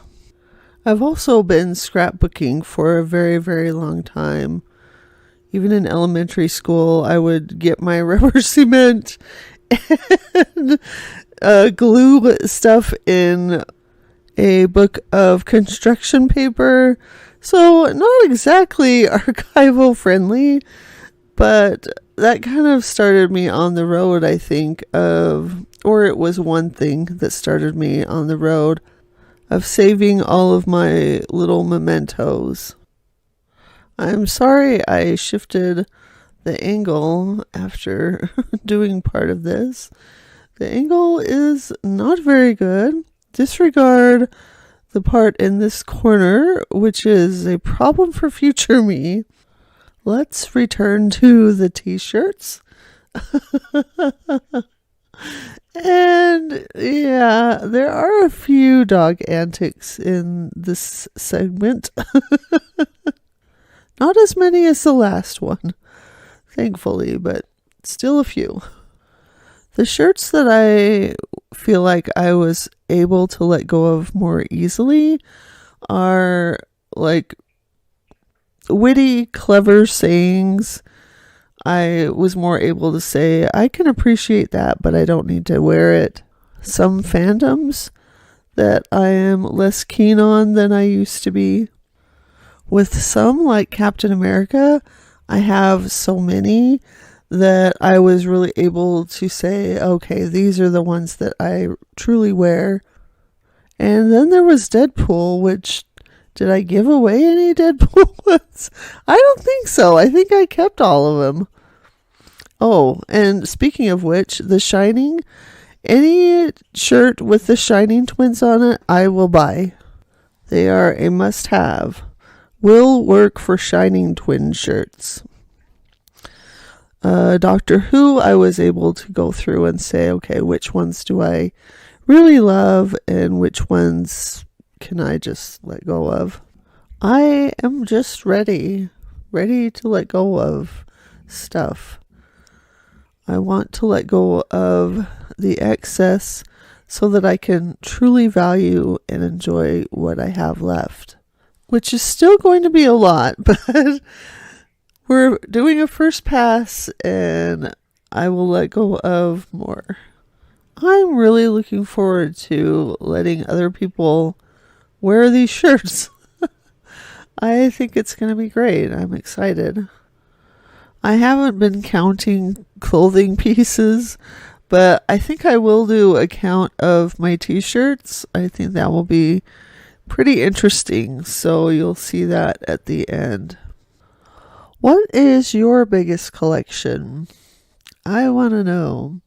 I've also been scrapbooking for a very, very long time. Even in elementary school, I would get my rubber cement and glue stuff in a book of construction paper. So not exactly archival friendly, but that kind of started me on the road, I think, or it was one thing that started me on the road of saving all of my little mementos. I'm sorry I shifted the angle after doing part of this. The angle is not very good. Disregard the part in this corner, which is a problem for future me. Let's return to the t-shirts. And yeah, there are a few dog antics in this segment. Not as many as the last one, thankfully, but still a few. The shirts that I feel like I was able to let go of more easily are like witty, clever sayings. I was more able to say, I can appreciate that, but I don't need to wear it. Some fandoms that I am less keen on than I used to be. With some, like Captain America, I have so many that I was really able to say, okay, these are the ones that I truly wear. And then there was Deadpool, which, did I give away any Deadpool ones? I don't think so. I think I kept all of them. Oh, and speaking of which, The Shining, any shirt with the Shining twins on it, I will buy. They are a must-have. Will work for Shining twin shirts. Doctor Who, I was able to go through and say, okay, which ones do I really love and which ones can I just let go of? I am just ready to let go of stuff. I want to let go of the excess so that I can truly value and enjoy what I have left, which is still going to be a lot, but We're doing a first pass and I will let go of more. I'm really looking forward to letting other people wear these shirts. I think it's going to be great. I'm excited. I haven't been counting clothing pieces, but I think I will do a count of my t-shirts. I think that will be pretty interesting, so you'll see that at the end. What is your biggest collection? I want to know.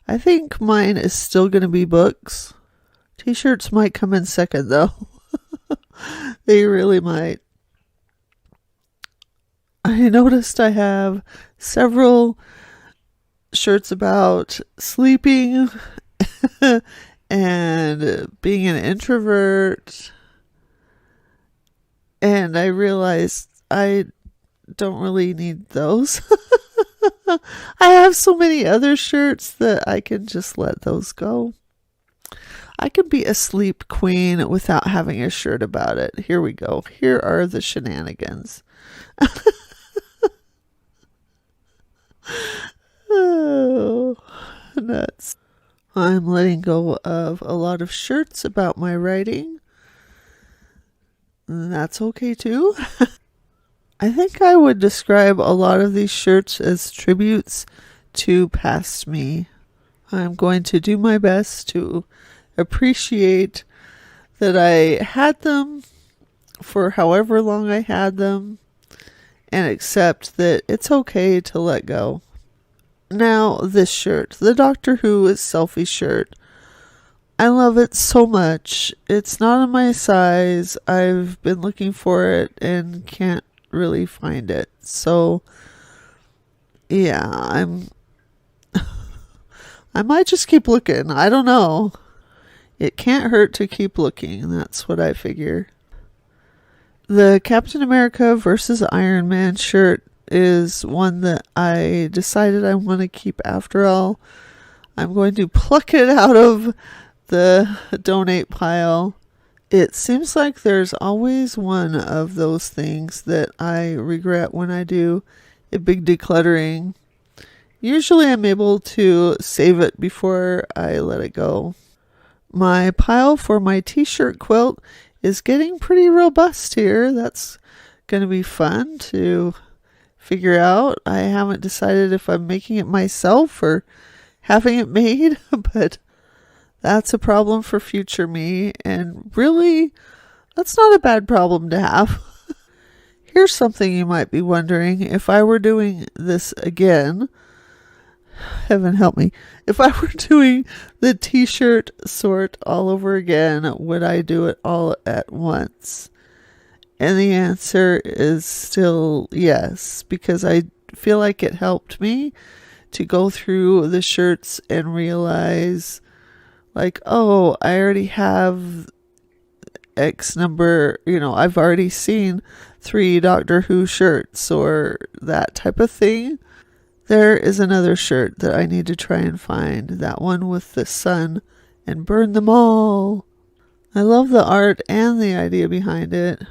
I think mine is still going to be books. T-shirts might come in second, though. They really might. I noticed I have several shirts about sleeping and being an introvert. And I realized I don't really need those. I have so many other shirts that I can just let those go. I could be a sleep queen without having a shirt about it. Here we go. Here are the shenanigans. Oh, nuts. I'm letting go of a lot of shirts about my writing. And that's okay too. I think I would describe a lot of these shirts as tributes to past me. I'm going to do my best to appreciate that I had them for however long I had them and accept that it's okay to let go. Now, this shirt, the Doctor Who is selfie shirt. I love it so much. It's not in my size. I've been looking for it and can't really find it. So, yeah, I might just keep looking. I don't know. It can't hurt to keep looking. That's what I figure. The Captain America versus Iron Man shirt is one that I decided I want to keep after all. I'm going to pluck it out of the donate pile. It seems like there's always one of those things that I regret when I do a big decluttering. Usually I'm able to save it before I let it go. My pile for my t-shirt quilt is getting pretty robust here. That's going to be fun to figure out. I haven't decided if I'm making it myself or having it made, but that's a problem for future me, and really, that's not a bad problem to have. Here's something you might be wondering. If I were doing this again, heaven help me, if I were doing the t-shirt sort all over again, would I do it all at once? And the answer is still yes, because I feel like it helped me to go through the shirts and realize, like, oh, I already have X number, I've already seen 3 Doctor Who shirts or that type of thing. There is another shirt that I need to try and find, that one with the sun and burn them all. I love the art and the idea behind it.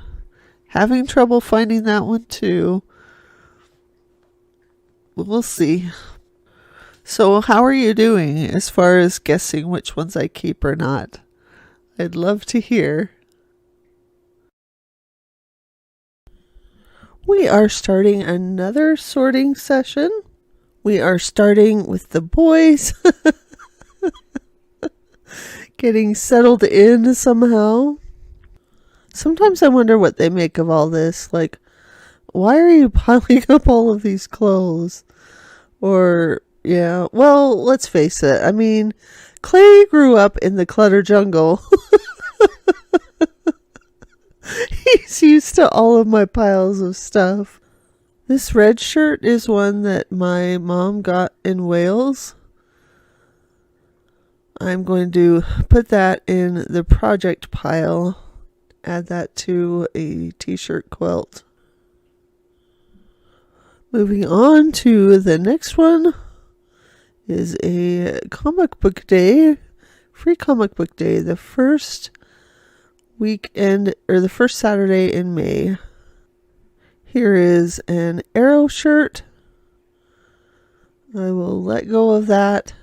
Having trouble finding that one too. We'll see. So how are you doing as far as guessing which ones I keep or not? I'd love to hear. We are starting another sorting session. We are starting with the boys. Getting settled in somehow. Sometimes I wonder what they make of all this. Like, why are you piling up all of these clothes? Or, yeah, well, let's face it. I mean, Clay grew up in the clutter jungle. He's used to all of my piles of stuff. This red shirt is one that my mom got in Wales. I'm going to put that in the project pile. Add that to a t-shirt quilt. Moving on to the next one is a comic book day, free comic book day, the first weekend or the first Saturday in May. Here is an arrow shirt. I will let go of that.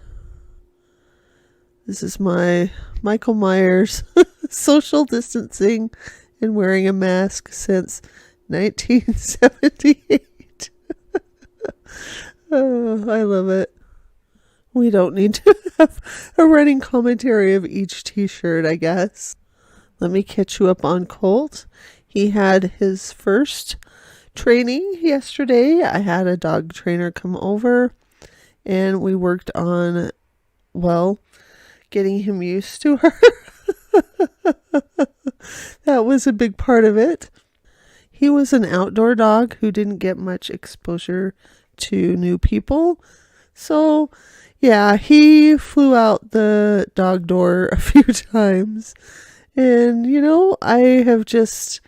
This is my Michael Myers social distancing and wearing a mask since 1978. Oh, I love it. We don't need to have a running commentary of each t-shirt, I guess. Let me catch you up on Colt. He had his first training yesterday. I had a dog trainer come over and we worked on, well, getting him used to her. That was a big part of it. He was an outdoor dog who didn't get much exposure to new people. So, yeah, he flew out the dog door a few times. And, I have just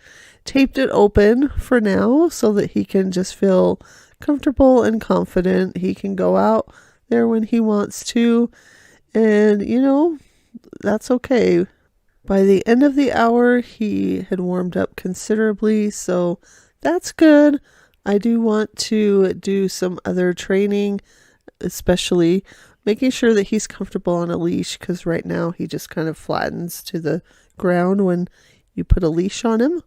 taped it open for now so that he can just feel comfortable and confident. He can go out there when he wants to. And, that's okay. By the end of the hour, he had warmed up considerably, so that's good. I do want to do some other training, especially making sure that he's comfortable on a leash, because right now he just kind of flattens to the ground when you put a leash on him.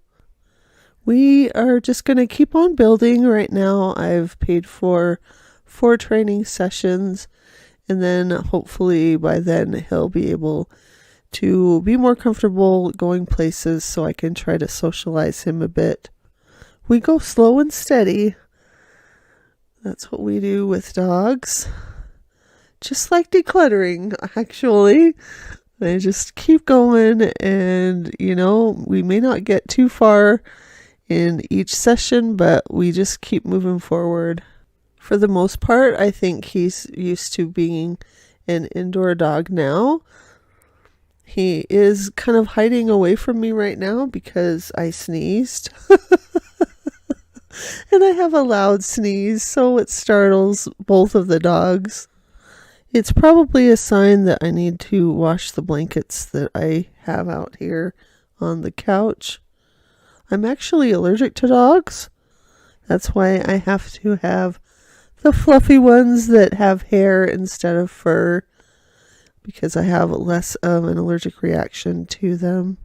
We are just going to keep on building. Right now, I've paid for 4 training sessions, and then hopefully by then he'll be able to be more comfortable going places so I can try to socialize him a bit. We go slow and steady. That's what we do with dogs. Just like decluttering, actually. I just keep going and, we may not get too far in each session, but we just keep moving forward. For the most part, I think he's used to being an indoor dog now. He is kind of hiding away from me right now because I sneezed. And I have a loud sneeze, so it startles both of the dogs. It's probably a sign that I need to wash the blankets that I have out here on the couch. I'm actually allergic to dogs. That's why I have to have the fluffy ones that have hair instead of fur, because I have less of an allergic reaction to them.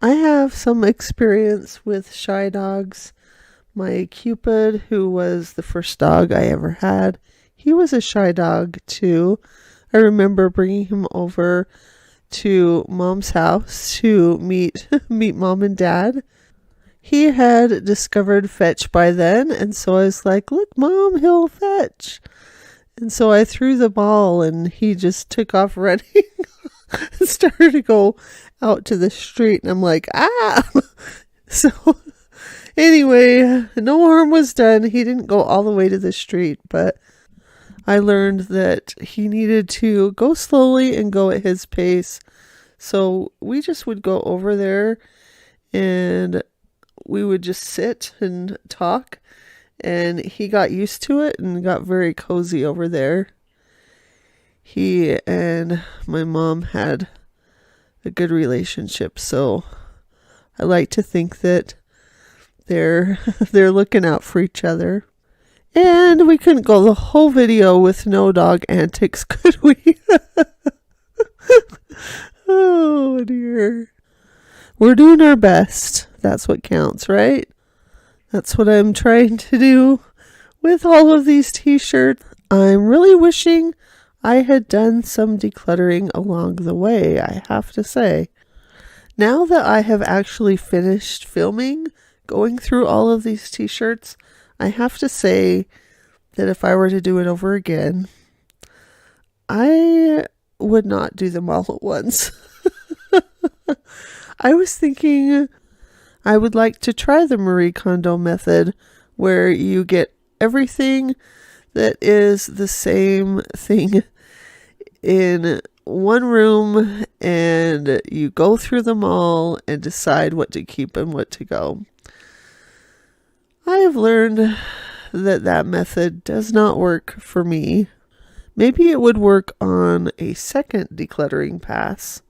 I have some experience with shy dogs. My Cupid, who was the first dog I ever had, he was a shy dog too. I remember bringing him over to Mom's house to meet Mom and Dad. He had discovered fetch by then, and so I was like, "Look, Mom, he'll fetch." And so I threw the ball and he just took off running and started to go out to the street. And I'm like, ah! So anyway, no harm was done. He didn't go all the way to the street, but I learned that he needed to go slowly and go at his pace. So we just would go over there and we would just sit and talk. And he got used to it and got very cozy over there. He and my mom had a good relationship, so I like to think that they're looking out for each other. And we couldn't go the whole video with no dog antics, could we? Oh dear. We're doing our best. That's what counts, right? That's what I'm trying to do with all of these t-shirts. I'm really wishing I had done some decluttering along the way, I have to say. Now that I have actually finished filming, going through all of these t-shirts, I have to say that if I were to do it over again, I would not do them all at once. I was thinking I would like to try the Marie Kondo method, where you get everything that is the same thing in one room and you go through them all and decide what to keep and what to go. I have learned that method does not work for me. Maybe it would work on a second decluttering pass,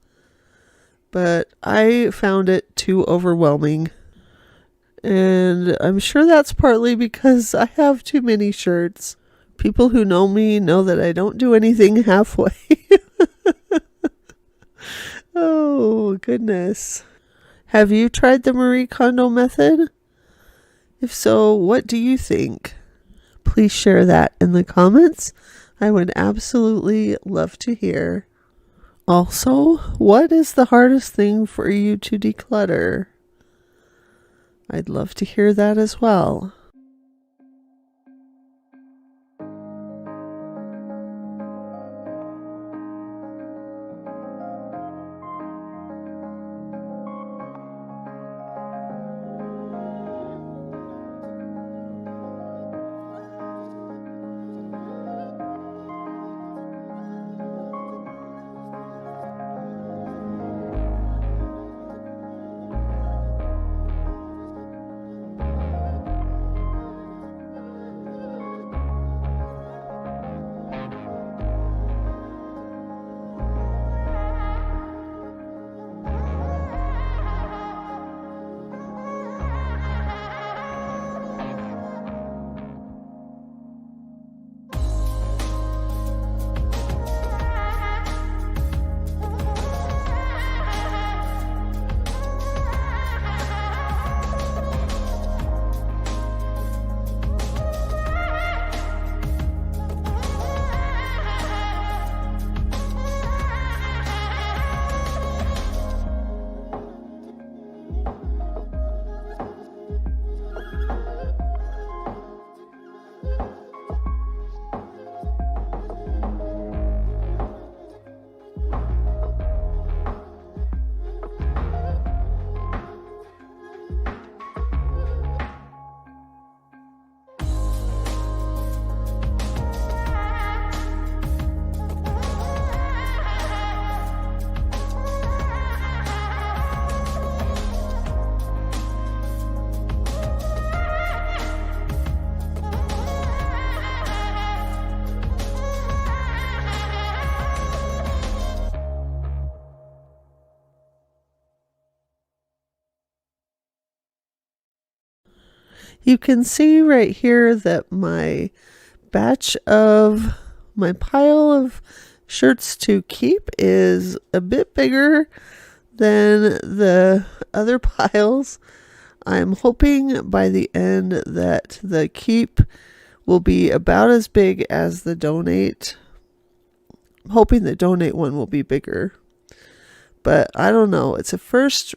but I found it too overwhelming. And I'm sure that's partly because I have too many shirts. People who know me know that I don't do anything halfway. Oh, goodness. Have you tried the Marie Kondo method? If so, what do you think? Please share that in the comments. I would absolutely love to hear. Also, what is the hardest thing for you to declutter? I'd love to hear that as well. You can see right here that my pile of shirts to keep is a bit bigger than the other piles. I'm hoping by the end that the keep will be about as big as the donate. I'm hoping the donate one will be bigger. But I don't know. It's a first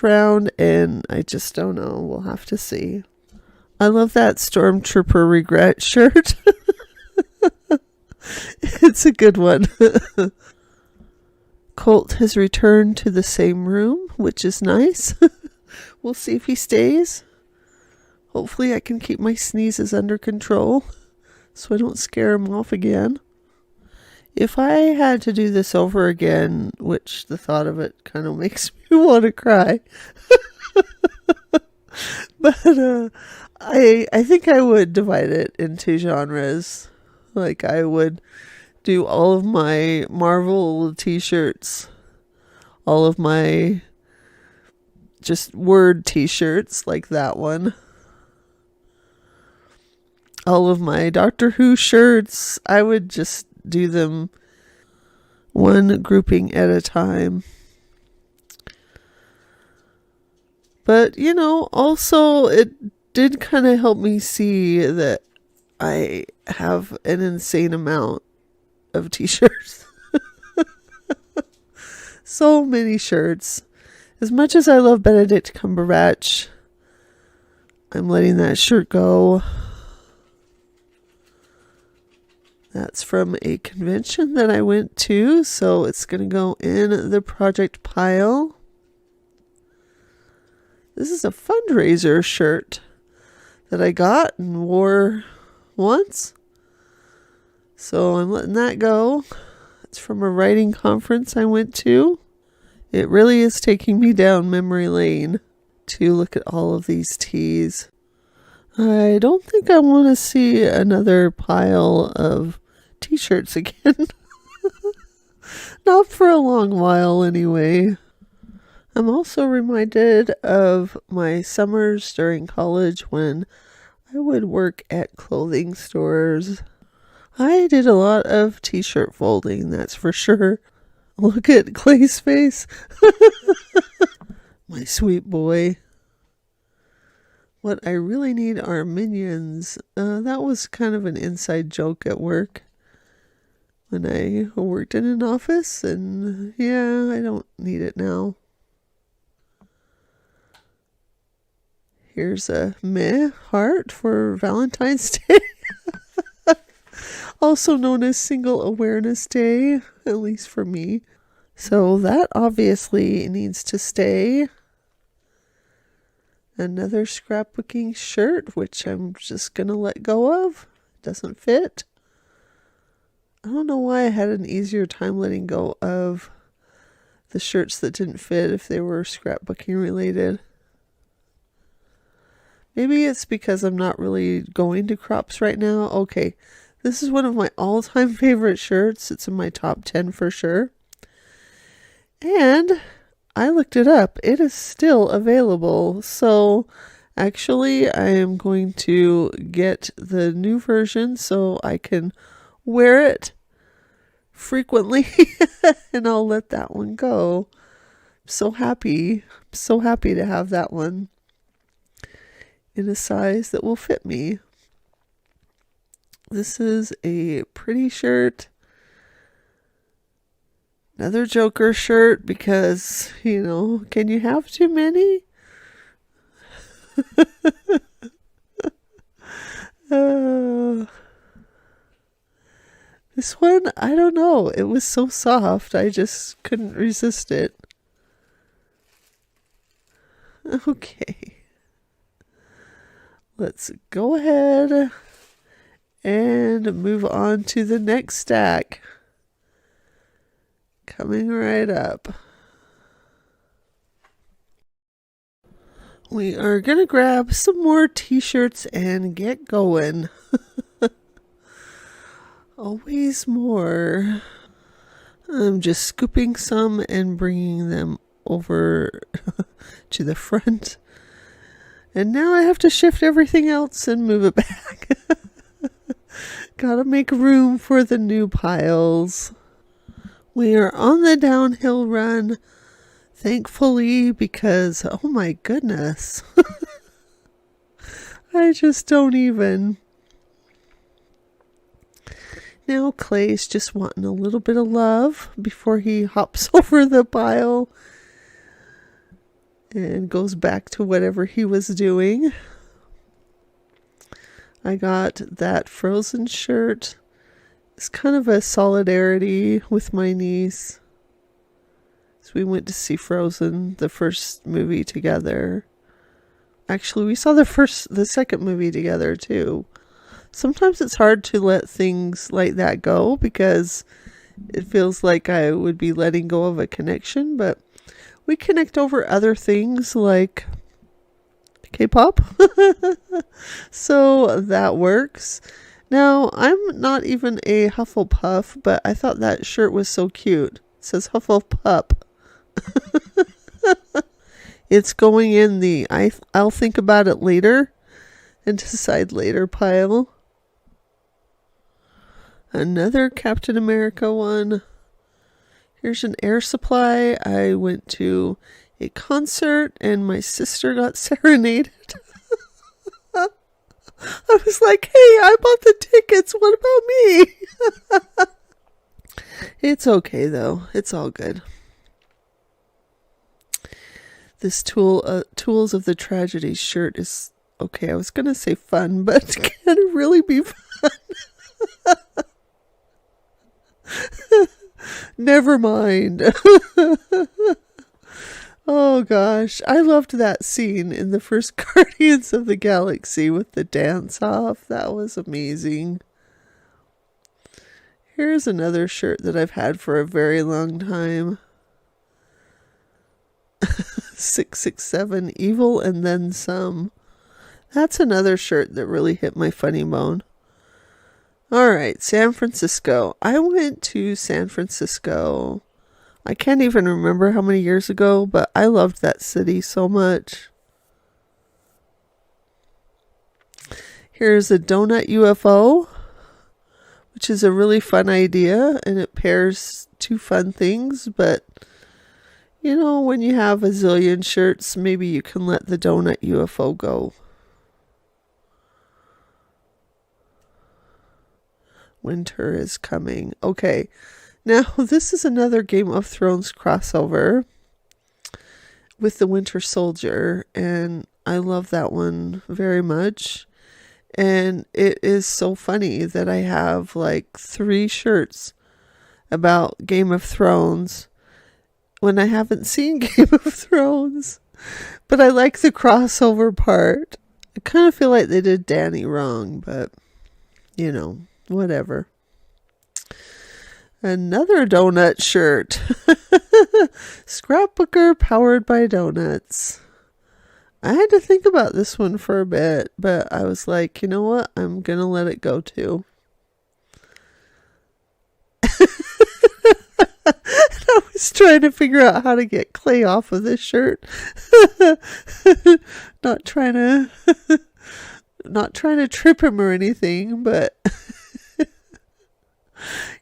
round, and I just don't know. We'll have to see. I love that Stormtrooper regret shirt. It's a good one. Colt has returned to the same room, which is nice. We'll see if he stays. Hopefully I can keep my sneezes under control so I don't scare him off again. If I had to do this over again, which the thought of it kind of makes me want to cry. But I think I would divide it into genres. Like I would do all of my Marvel t-shirts, all of my just word t-shirts like that one, all of my Doctor Who shirts. I would just do them one grouping at a time. But, also it did kind of help me see that I have an insane amount of t-shirts. So many shirts. As much as I love Benedict Cumberbatch, I'm letting that shirt go. That's from a convention that I went to, so it's going to go in the project pile. This is a fundraiser shirt that I got and wore once. So I'm letting that go. It's from a writing conference I went to. It really is taking me down memory lane to look at all of these tees. I don't think I want to see another pile of t-shirts again. Not for a long while anyway. I'm also reminded of my summers during college when I would work at clothing stores. I did a lot of t-shirt folding, that's for sure. Look at Clay's face. My sweet boy. What I really need are minions. That was kind of an inside joke at work when I worked in an office, and yeah, I don't need it now. Here's a meh heart for Valentine's Day. Also known as Single Awareness Day, at least for me. So that obviously needs to stay. Another scrapbooking shirt, which I'm just going to let go of. Doesn't fit. I don't know why I had an easier time letting go of the shirts that didn't fit if they were scrapbooking related. Maybe it's because I'm not really going to crops right now. Okay, this is one of my all-time favorite shirts. It's in my top 10 for sure. And I looked it up. It is still available. So actually, I am going to get the new version so I can wear it frequently. And I'll let that one go. So happy to have that one in a size that will fit me. This is a pretty shirt. Another Joker shirt because, can you have too many? This one, I don't know. It was so soft. I just couldn't resist it. Okay. Let's go ahead and move on to the next stack. Coming right up. We are going to grab some more t-shirts and get going. Always more. I'm just scooping some and bringing them over to the front. And now I have to shift everything else and move it back. Gotta make room for the new piles. We are on the downhill run, thankfully, because, oh my goodness. I just don't even. Now Clay's just wanting a little bit of love before he hops over the pile and goes back to whatever he was doing. I got that Frozen shirt. It's kind of a solidarity with my niece. So we went to see Frozen, the first movie together. Actually, we saw the second movie together too. Sometimes it's hard to let things like that go because it feels like I would be letting go of a connection, but we connect over other things like K-pop. So that works. Now, I'm not even a Hufflepuff, but I thought that shirt was so cute. It says Hufflepuff. It's going in the I'll think about it later and decide later pile. Another Captain America one. Here's an Air Supply. I went to a concert and my sister got serenaded. I was like, hey, I bought the tickets. What about me? It's okay, though. It's all good. This Tools of the Tragedy shirt is, okay, I was going to say fun, but can it really be fun? Never mind. Oh gosh, I loved that scene in the first Guardians of the Galaxy with the dance off. That was amazing. Here's another shirt that I've had for a very long time. 667 Evil and Then Some. That's another shirt that really hit my funny bone. All right, San Francisco. I went to San Francisco I can't even remember how many years ago, but I loved that city so much. Here's a donut UFO, which is a really fun idea, and it pairs two fun things, but you know, when you have a zillion shirts, maybe you can let the donut UFO go. Winter is coming. Okay, now this is another Game of Thrones crossover with the Winter Soldier, and I love that one very much. And it is so funny that I have like 3 shirts about Game of Thrones when I haven't seen Game of Thrones. But I like the crossover part. I kind of feel like they did Danny wrong, but you know, whatever. Another donut shirt. Scrapbooker powered by donuts. I had to think about this one for a bit, but I was like, you know what? I'm going to let it go too. I was trying to figure out how to get clay off of this shirt. not trying to trip him or anything, but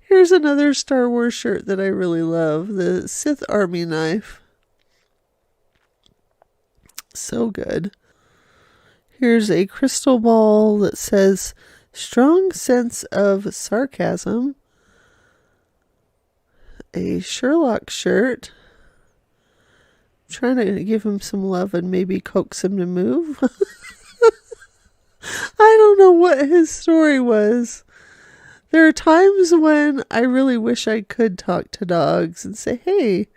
here's another Star Wars shirt that I really love, the Sith Army knife. So good. Here's a crystal ball that says strong sense of sarcasm. A Sherlock shirt. Trying to give him some love and maybe coax him to move. I don't know what his story was. There are times when I really wish I could talk to dogs and say, hey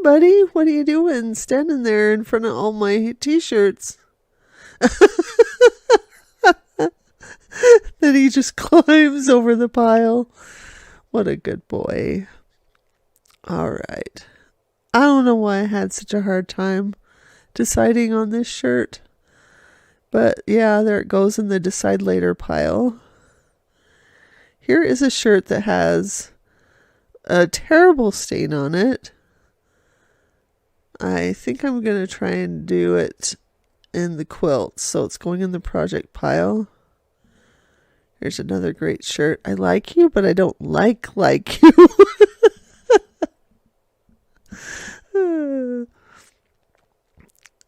buddy, what are you doing standing there in front of all my t-shirts? Then he just climbs over the pile. What a good boy. All right. I don't know why I had such a hard time deciding on this shirt. But yeah, there it goes in the decide later pile. Here is a shirt that has a terrible stain on it. I think I'm going to try and do it in the quilt. So it's going in the project pile. Here's another great shirt. I like you, but I don't like you.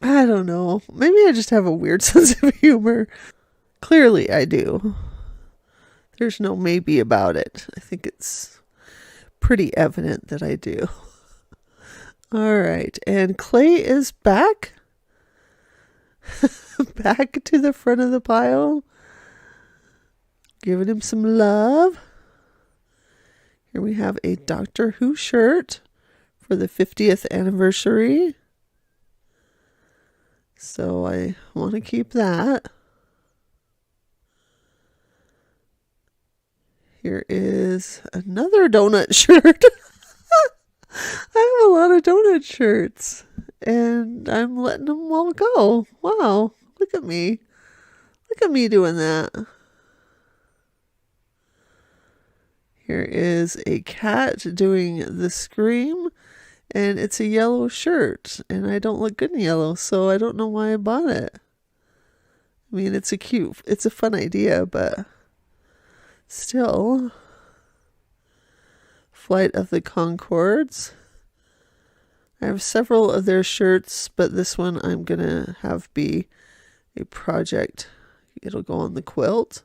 I don't know. Maybe I just have a weird sense of humor. Clearly I do. There's no maybe about it. I think it's pretty evident that I do. All right. And Clay is back. Back to the front of the pile. Giving him some love. Here we have a Doctor Who shirt for the 50th anniversary. So I want to keep that. Here is another donut shirt. I have a lot of donut shirts, and I'm letting them all go. Wow, look at me. Look at me doing that. Here is a cat doing the scream, and it's a yellow shirt, and I don't look good in yellow, so I don't know why I bought it. I mean, it's a fun idea, but still. Flight of the Conchords. I have several of their shirts, but this one I'm going to have be a project. It'll go on the quilt.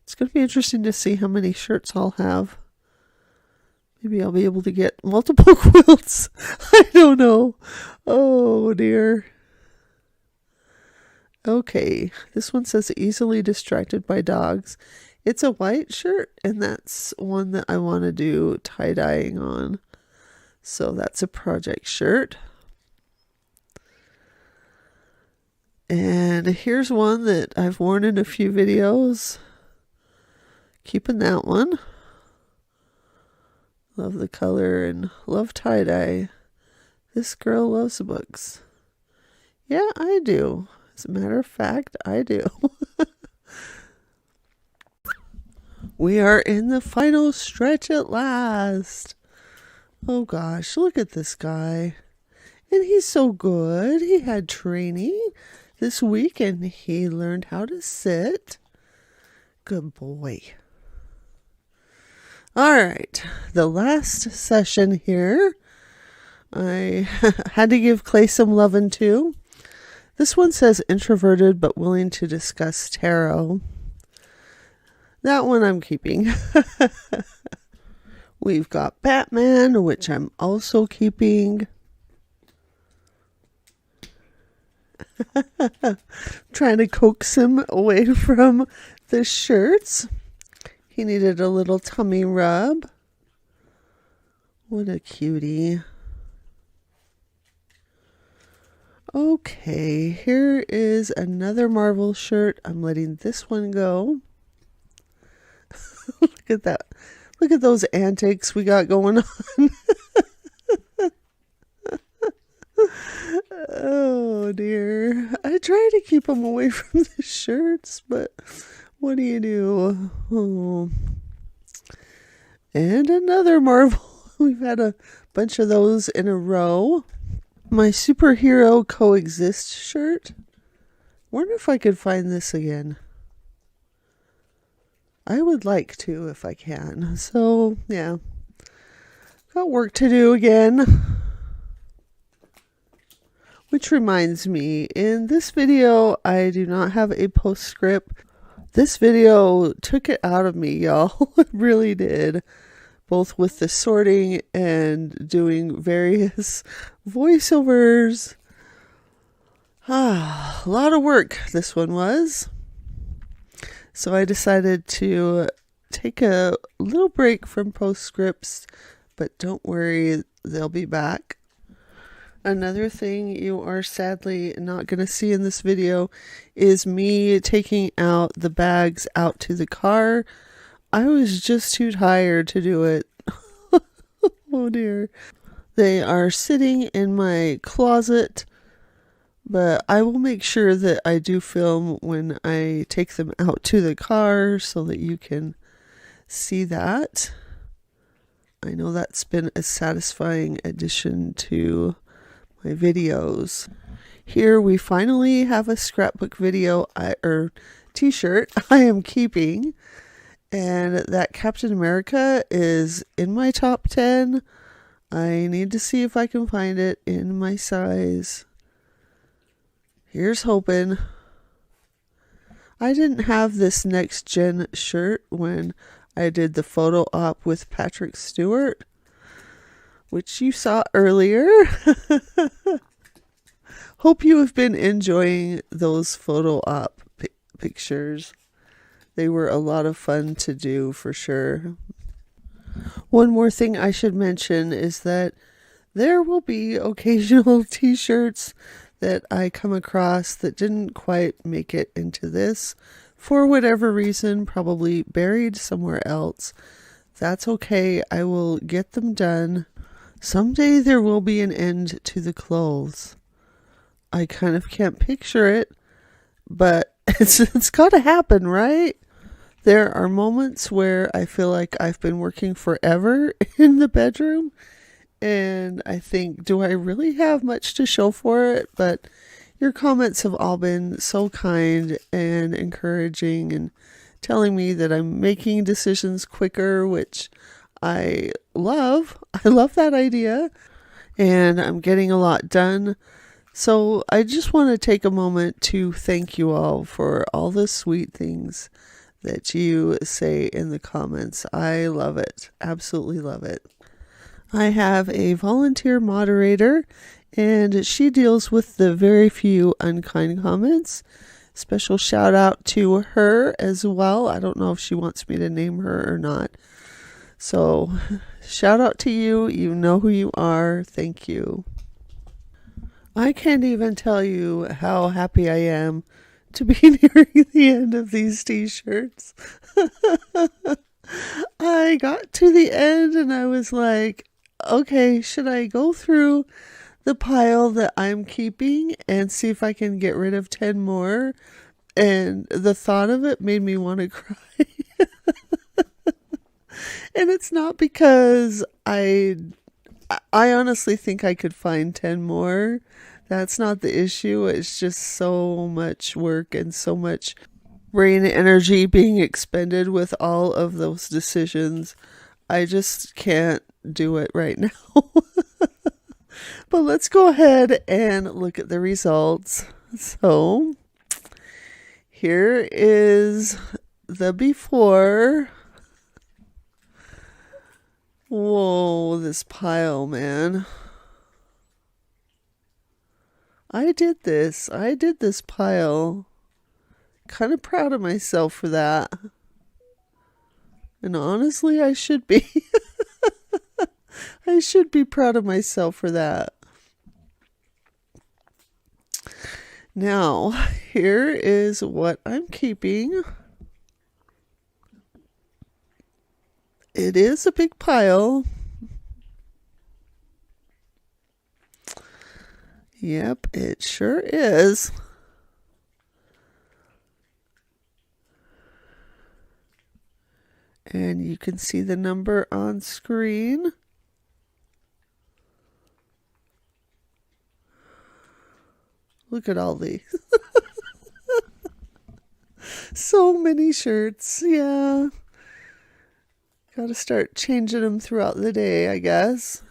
It's going to be interesting to see how many shirts I'll have. Maybe I'll be able to get multiple quilts. I don't know. Oh dear. Okay, this one says easily distracted by dogs. It's a white shirt, and that's one that I want to do tie-dyeing on. So that's a project shirt. And here's one that I've worn in a few videos. Keeping that one. Love the color and love tie-dye. This girl loves books. Yeah, I do. As a matter of fact, I do. We are in the final stretch at last. Oh gosh, look at this guy. And he's so good. He had training this week and he learned how to sit. Good boy. All right, the last session here, I had to give Clay some lovin' too. This one says introverted but willing to discuss tarot. That one I'm keeping. We've got Batman, which I'm also keeping. Trying to coax him away from the shirts. He needed a little tummy rub. What a cutie. Okay, here is another Marvel shirt. I'm letting this one go. Look at that. Look at those antics we got going on. Oh dear. I try to keep them away from the shirts, but what do you do? Oh. And another Marvel. We've had a bunch of those in a row. My superhero coexist shirt. Wonder if I could find this again. I would like to if I can. So, yeah. Got work to do again. Which reminds me, in this video, I do not have a postscript. This video took it out of me, y'all. It really did. Both with the sorting and doing various voiceovers. A lot of work this one was. So I decided to take a little break from postscripts, but don't worry, they'll be back. Another thing you are sadly not going to see in this video is me taking out the bags out to the car. I was just too tired to do it. Oh dear. They are sitting in my closet, but I will make sure that I do film when I take them out to the car so that you can see that. I know that's been a satisfying addition to my videos. Here we finally have a scrapbook video or t-shirt I am keeping, and that Captain America is in my top 10. I need to see if I can find it in my size. Here's hoping. I didn't have this next gen shirt when I did the photo op with Patrick Stewart, which you saw earlier. Hope you have been enjoying those photo op pictures. They were a lot of fun to do for sure. One more thing I should mention is that there will be occasional t-shirts that I come across that didn't quite make it into this for whatever reason, probably buried somewhere else. That's okay. I will get them done. Someday there will be an end to the clothes. I kind of can't picture it, but it's got to happen, right? There are moments where I feel like I've been working forever in the bedroom, and I think, do I really have much to show for it? But your comments have all been so kind and encouraging and telling me that I'm making decisions quicker, which I love. I love that idea, and I'm getting a lot done. So I just want to take a moment to thank you all for all the sweet things that you say in the comments. I love it. Absolutely love it. I have a volunteer moderator, and she deals with the very few unkind comments. Special shout out to her as well. I don't know if she wants me to name her or not. So shout out to you. You know who you are. Thank you. I can't even tell you how happy I am to be nearing the end of these t-shirts. I got to the end and I was like, okay, should I go through the pile that I'm keeping and see if I can get rid of 10 more? And the thought of it made me want to cry. And it's not because I I honestly think I could find 10 more. That's not the issue. It's just so much work and so much brain energy being expended with all of those decisions. I just can't do it right now. But let's go ahead and look at the results. So here is the before. Whoa, this pile, man. I did this. I did this pile. Kind of proud of myself for that. And honestly, I should be. I should be proud of myself for that. Now, here is what I'm keeping. It is a big pile. Yep, it sure is. And you can see the number on screen. Look at all these. So many shirts, yeah. Gotta start changing them throughout the day, I guess.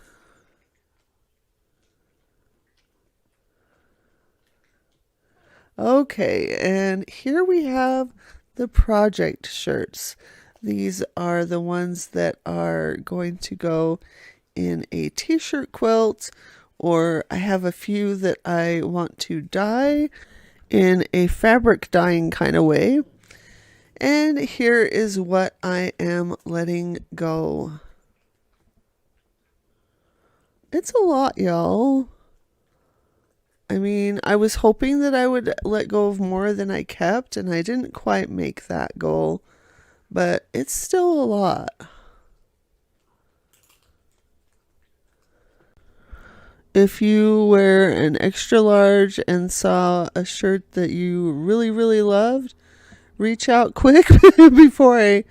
Okay, and here we have the project shirts. These are the ones that are going to go in a t-shirt quilt, or I have a few that I want to dye in a fabric dyeing kind of way. And here is what I am letting go. It's a lot, y'all. I mean, I was hoping that I would let go of more than I kept, and I didn't quite make that goal, but it's still a lot. If you wear an extra large and saw a shirt that you really, really loved, reach out quick before I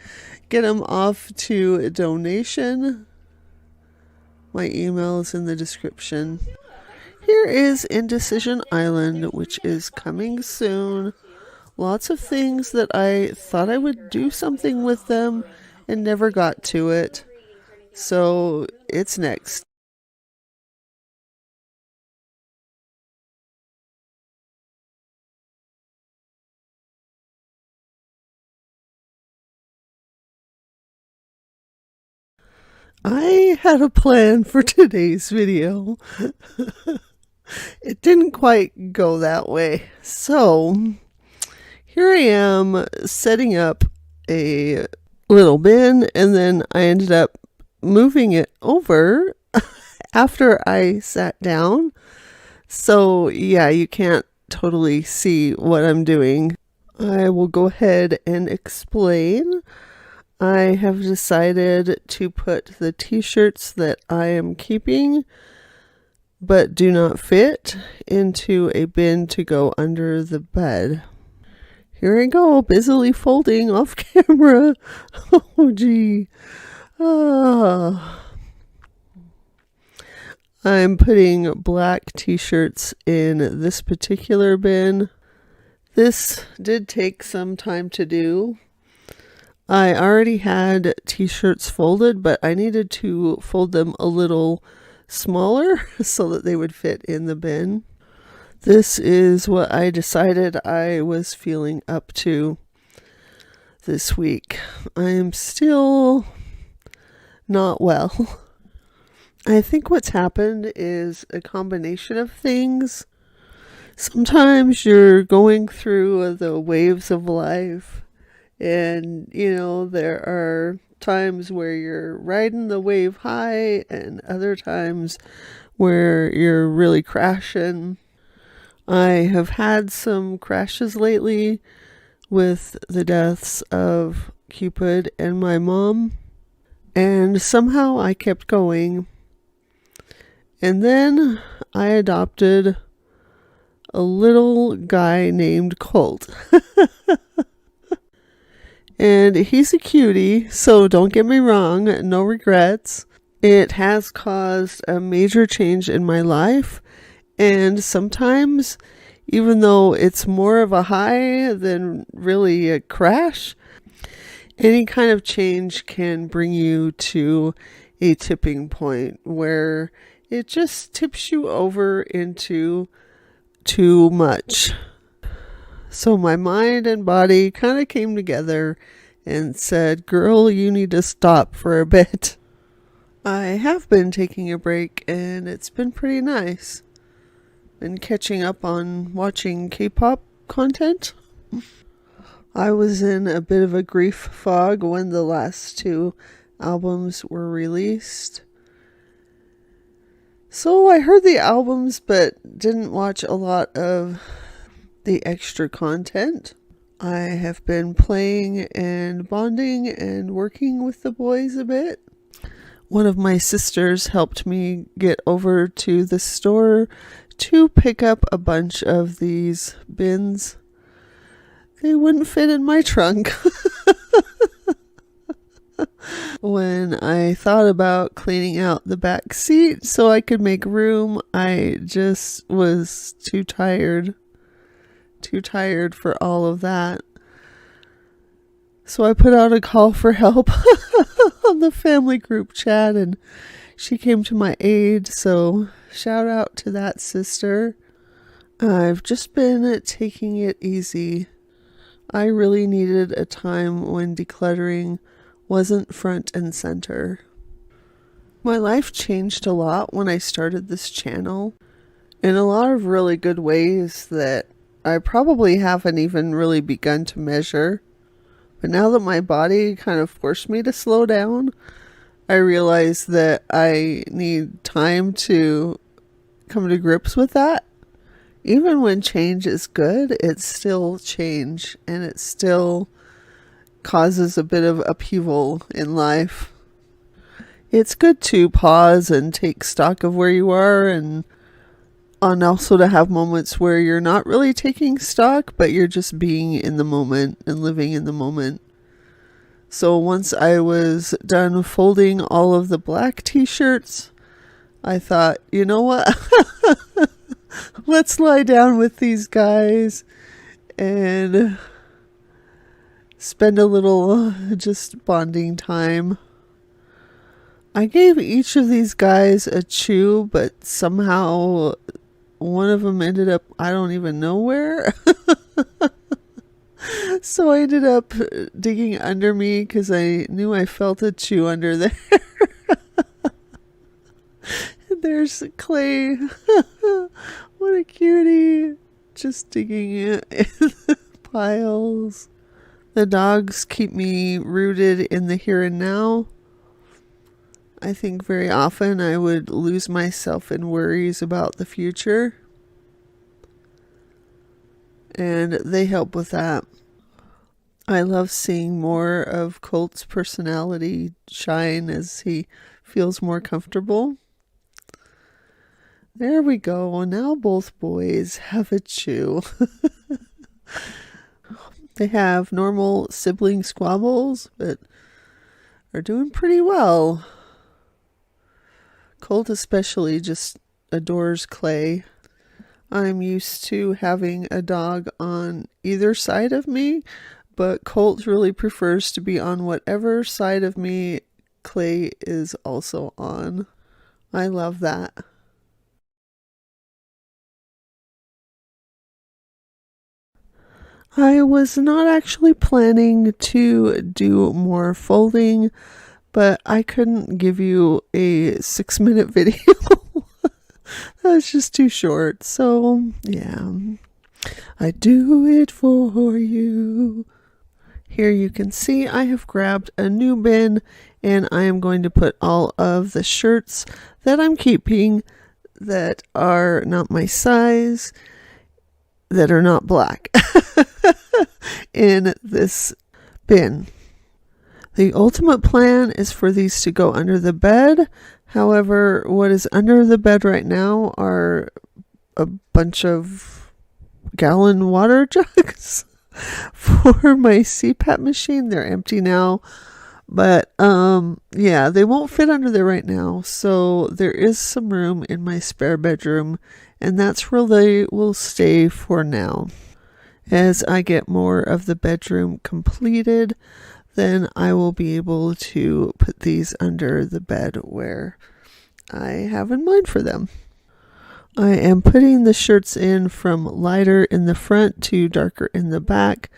get them off to donation. My email is in the description. Here is Indecision Island, which is coming soon. Lots of things that I thought I would do something with them and never got to it. So it's next. I had a plan for today's video. It didn't quite go that way. So here I am setting up a little bin, and then I ended up moving it over after I sat down. So yeah, you can't totally see what I'm doing. I will go ahead and explain. I have decided to put the t-shirts that I am keeping but do not fit into a bin to go under the bed. Here I go, busily folding off camera. Oh, gee. I'm putting black t-shirts in this particular bin. This did take some time to do. I already had t-shirts folded, but I needed to fold them a little smaller so that they would fit in the bin. This is what I decided I was feeling up to this week. I am still not well. I think what's happened is a combination of things. Sometimes you're going through the waves of life, and there are times where you're riding the wave high and other times where you're really crashing. I have had some crashes lately with the deaths of Cupid and my mom, and somehow I kept going. And then I adopted a little guy named Colt. And he's a cutie, so don't get me wrong, no regrets. It has caused a major change in my life, and sometimes, even though it's more of a high than really a crash, any kind of change can bring you to a tipping point where it just tips you over into too much. So my mind and body kind of came together and said, "Girl, you need to stop for a bit." I have been taking a break and it's been pretty nice. Been catching up on watching K-pop content. I was in a bit of a grief fog when the last two albums were released. So I heard the albums but didn't watch a lot of the extra content. I have been playing and bonding and working with the boys a bit. One of my sisters helped me get over to the store to pick up a bunch of these bins. They wouldn't fit in my trunk. When I thought about cleaning out the back seat so I could make room, I just was too tired for all of that. So I put out a call for help on the family group chat, and she came to my aid. So shout out to that sister. I've just been taking it easy. I really needed a time when decluttering wasn't front and center. My life changed a lot when I started this channel in a lot of really good ways that I probably haven't even really begun to measure. But now that my body kind of forced me to slow down, I realize that I need time to come to grips with that. Even when change is good, it's still change, and it still causes a bit of upheaval in life. It's good to pause and take stock of where you are, and also to have moments where you're not really taking stock, but you're just being in the moment and living in the moment. So once I was done folding all of the black t-shirts, I thought, you know what? Let's lie down with these guys and spend a little just bonding time. I gave each of these guys a chew, but somehow one of them ended up, I don't even know where. So I ended up digging under me because I knew I felt a chew under there. There's Clay. What a cutie. Just digging in the piles. The dogs keep me rooted in the here and now. I think very often I would lose myself in worries about the future, and they help with that. I love seeing more of Colt's personality shine as he feels more comfortable. There we go. Now both boys have a chew. They have normal sibling squabbles, but are doing pretty well. Colt especially just adores Clay. I'm used to having a dog on either side of me, but Colt really prefers to be on whatever side of me Clay is also on. I love that. I was not actually planning to do more folding, but I couldn't give you a 6-minute video. That was just too short. So, yeah. I do it for you. Here you can see I have grabbed a new bin, and I am going to put all of the shirts that I'm keeping that are not my size, that are not black, in this bin. The ultimate plan is for these to go under the bed. However, what is under the bed right now are a bunch of gallon water jugs for my CPAP machine. They're empty now, But yeah, they won't fit under there right now. So there is some room in my spare bedroom, and that's where they will stay for now. As I get more of the bedroom completed, then I will be able to put these under the bed where I have in mind for them. I am putting the shirts in from lighter in the front to darker in the back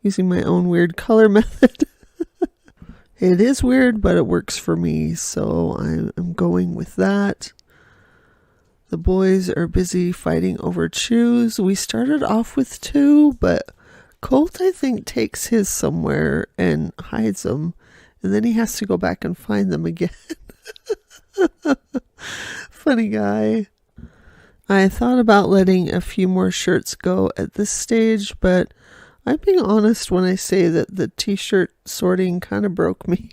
using my own weird color method. It is weird, but it works for me, so I'm going with that. The boys are busy fighting over shoes. We started off with 2, but Colt, I think, takes his somewhere and hides them, and then he has to go back and find them again. Funny guy. I thought about letting a few more shirts go at this stage, but I'm being honest when I say that the t-shirt sorting kind of broke me.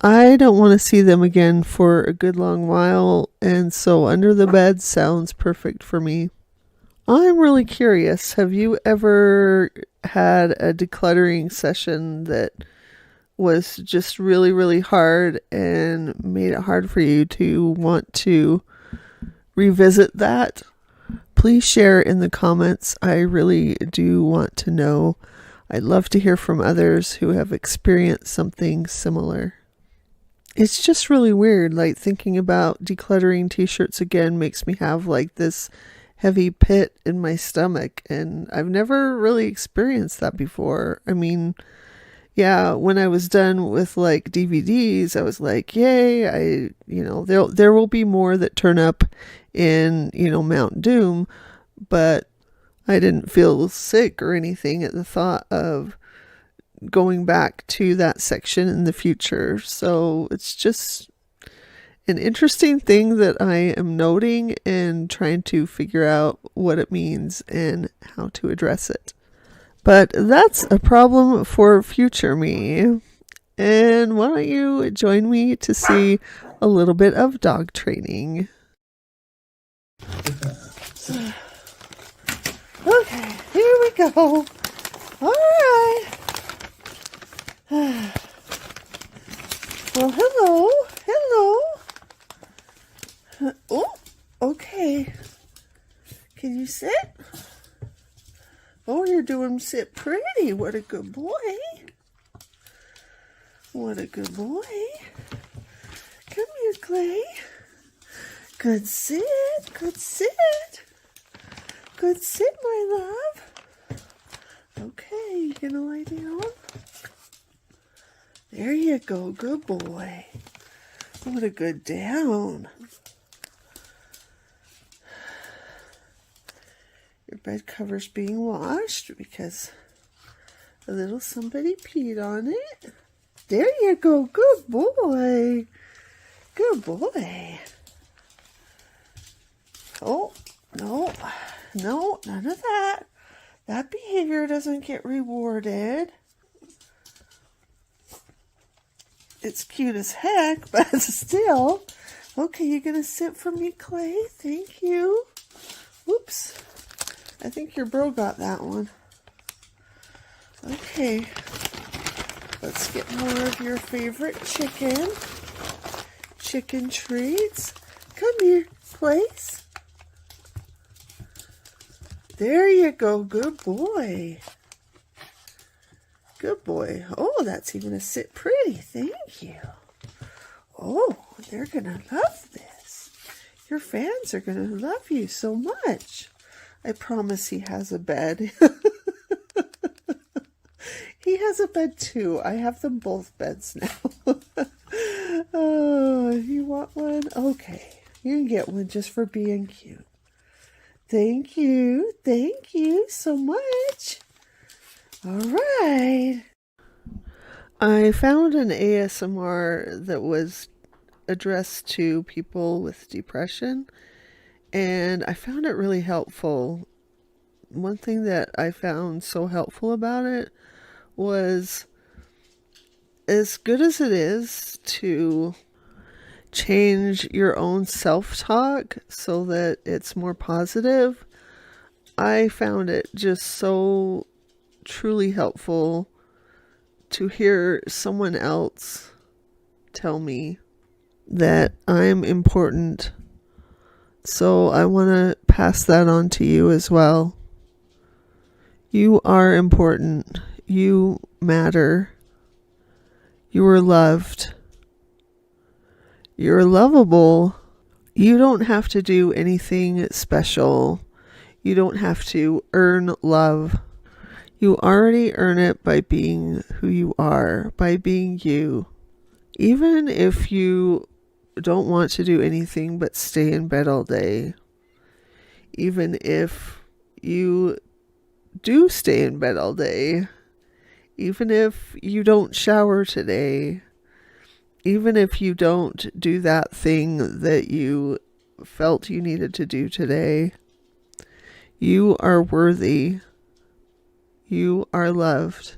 I don't want to see them again for a good long while, and so under the bed sounds perfect for me. I'm really curious, have you ever had a decluttering session that was just really, really hard and made it hard for you to want to revisit that? Please share in the comments. I really do want to know. I'd love to hear from others who have experienced something similar. It's just really weird, like thinking about decluttering t-shirts again makes me have like this heavy pit in my stomach, and I've never really experienced that before. I mean, yeah, when I was done with like DVDs, I was like, yay, there will be more that turn up in, Mount Doom, but I didn't feel sick or anything at the thought of going back to that section in the future. So it's just an interesting thing that I am noting and trying to figure out what it means and how to address it. But that's a problem for future me. And why don't you join me to see a little bit of dog training? Okay, here we go. All right. Well, hello. Oh, okay. Can you sit? Oh, you're doing sit pretty. What a good boy. What a good boy. Come here, Clay. Good sit. Good sit. Good sit, my love. Okay, you gonna lie down? There you go. Good boy. What a good down. Your bed cover's being washed because a little somebody peed on it. There you go. Good boy. Good boy. Oh, no, none of that. That behavior doesn't get rewarded. It's cute as heck, but still. Okay, you're going to sit for me, Clay? Thank you. Whoops. I think your bro got that one. Okay. Let's get more of your favorite chicken. Chicken treats. Come here, place. There you go. Good boy. Good boy. Oh, that's even a sit pretty. Thank you. Oh, they're going to love this. Your fans are going to love you so much. I promise he has a bed. He has a bed too. I have them both beds now. Oh, you want one? Okay. You can get one just for being cute. Thank you. Thank you so much. All right. I found an ASMR that was addressed to people with depression, and I found it really helpful. One thing that I found so helpful about it was, as good as it is to change your own self-talk so that it's more positive, I found it just so truly helpful to hear someone else tell me that I'm important. So I want to pass that on to you as well. You are important. You matter. You are loved. You're lovable. You don't have to do anything special. You don't have to earn love. You already earn it by being who you are, by being you. Even if you don't want to do anything but stay in bed all day, even if you do stay in bed all day, even if you don't shower today, even if you don't do that thing that you felt you needed to do today, you are worthy. You are loved.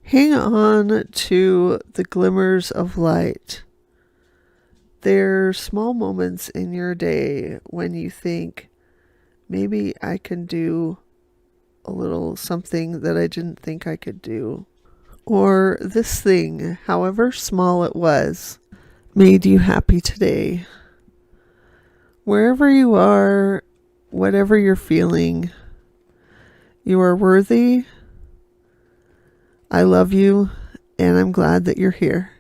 Hang on to the glimmers of light. They're small moments in your day when you think, maybe I can do a little something that I didn't think I could do. Or this thing, however small it was, made you happy today. Wherever you are, whatever you're feeling, you are worthy. I love you, and I'm glad that you're here.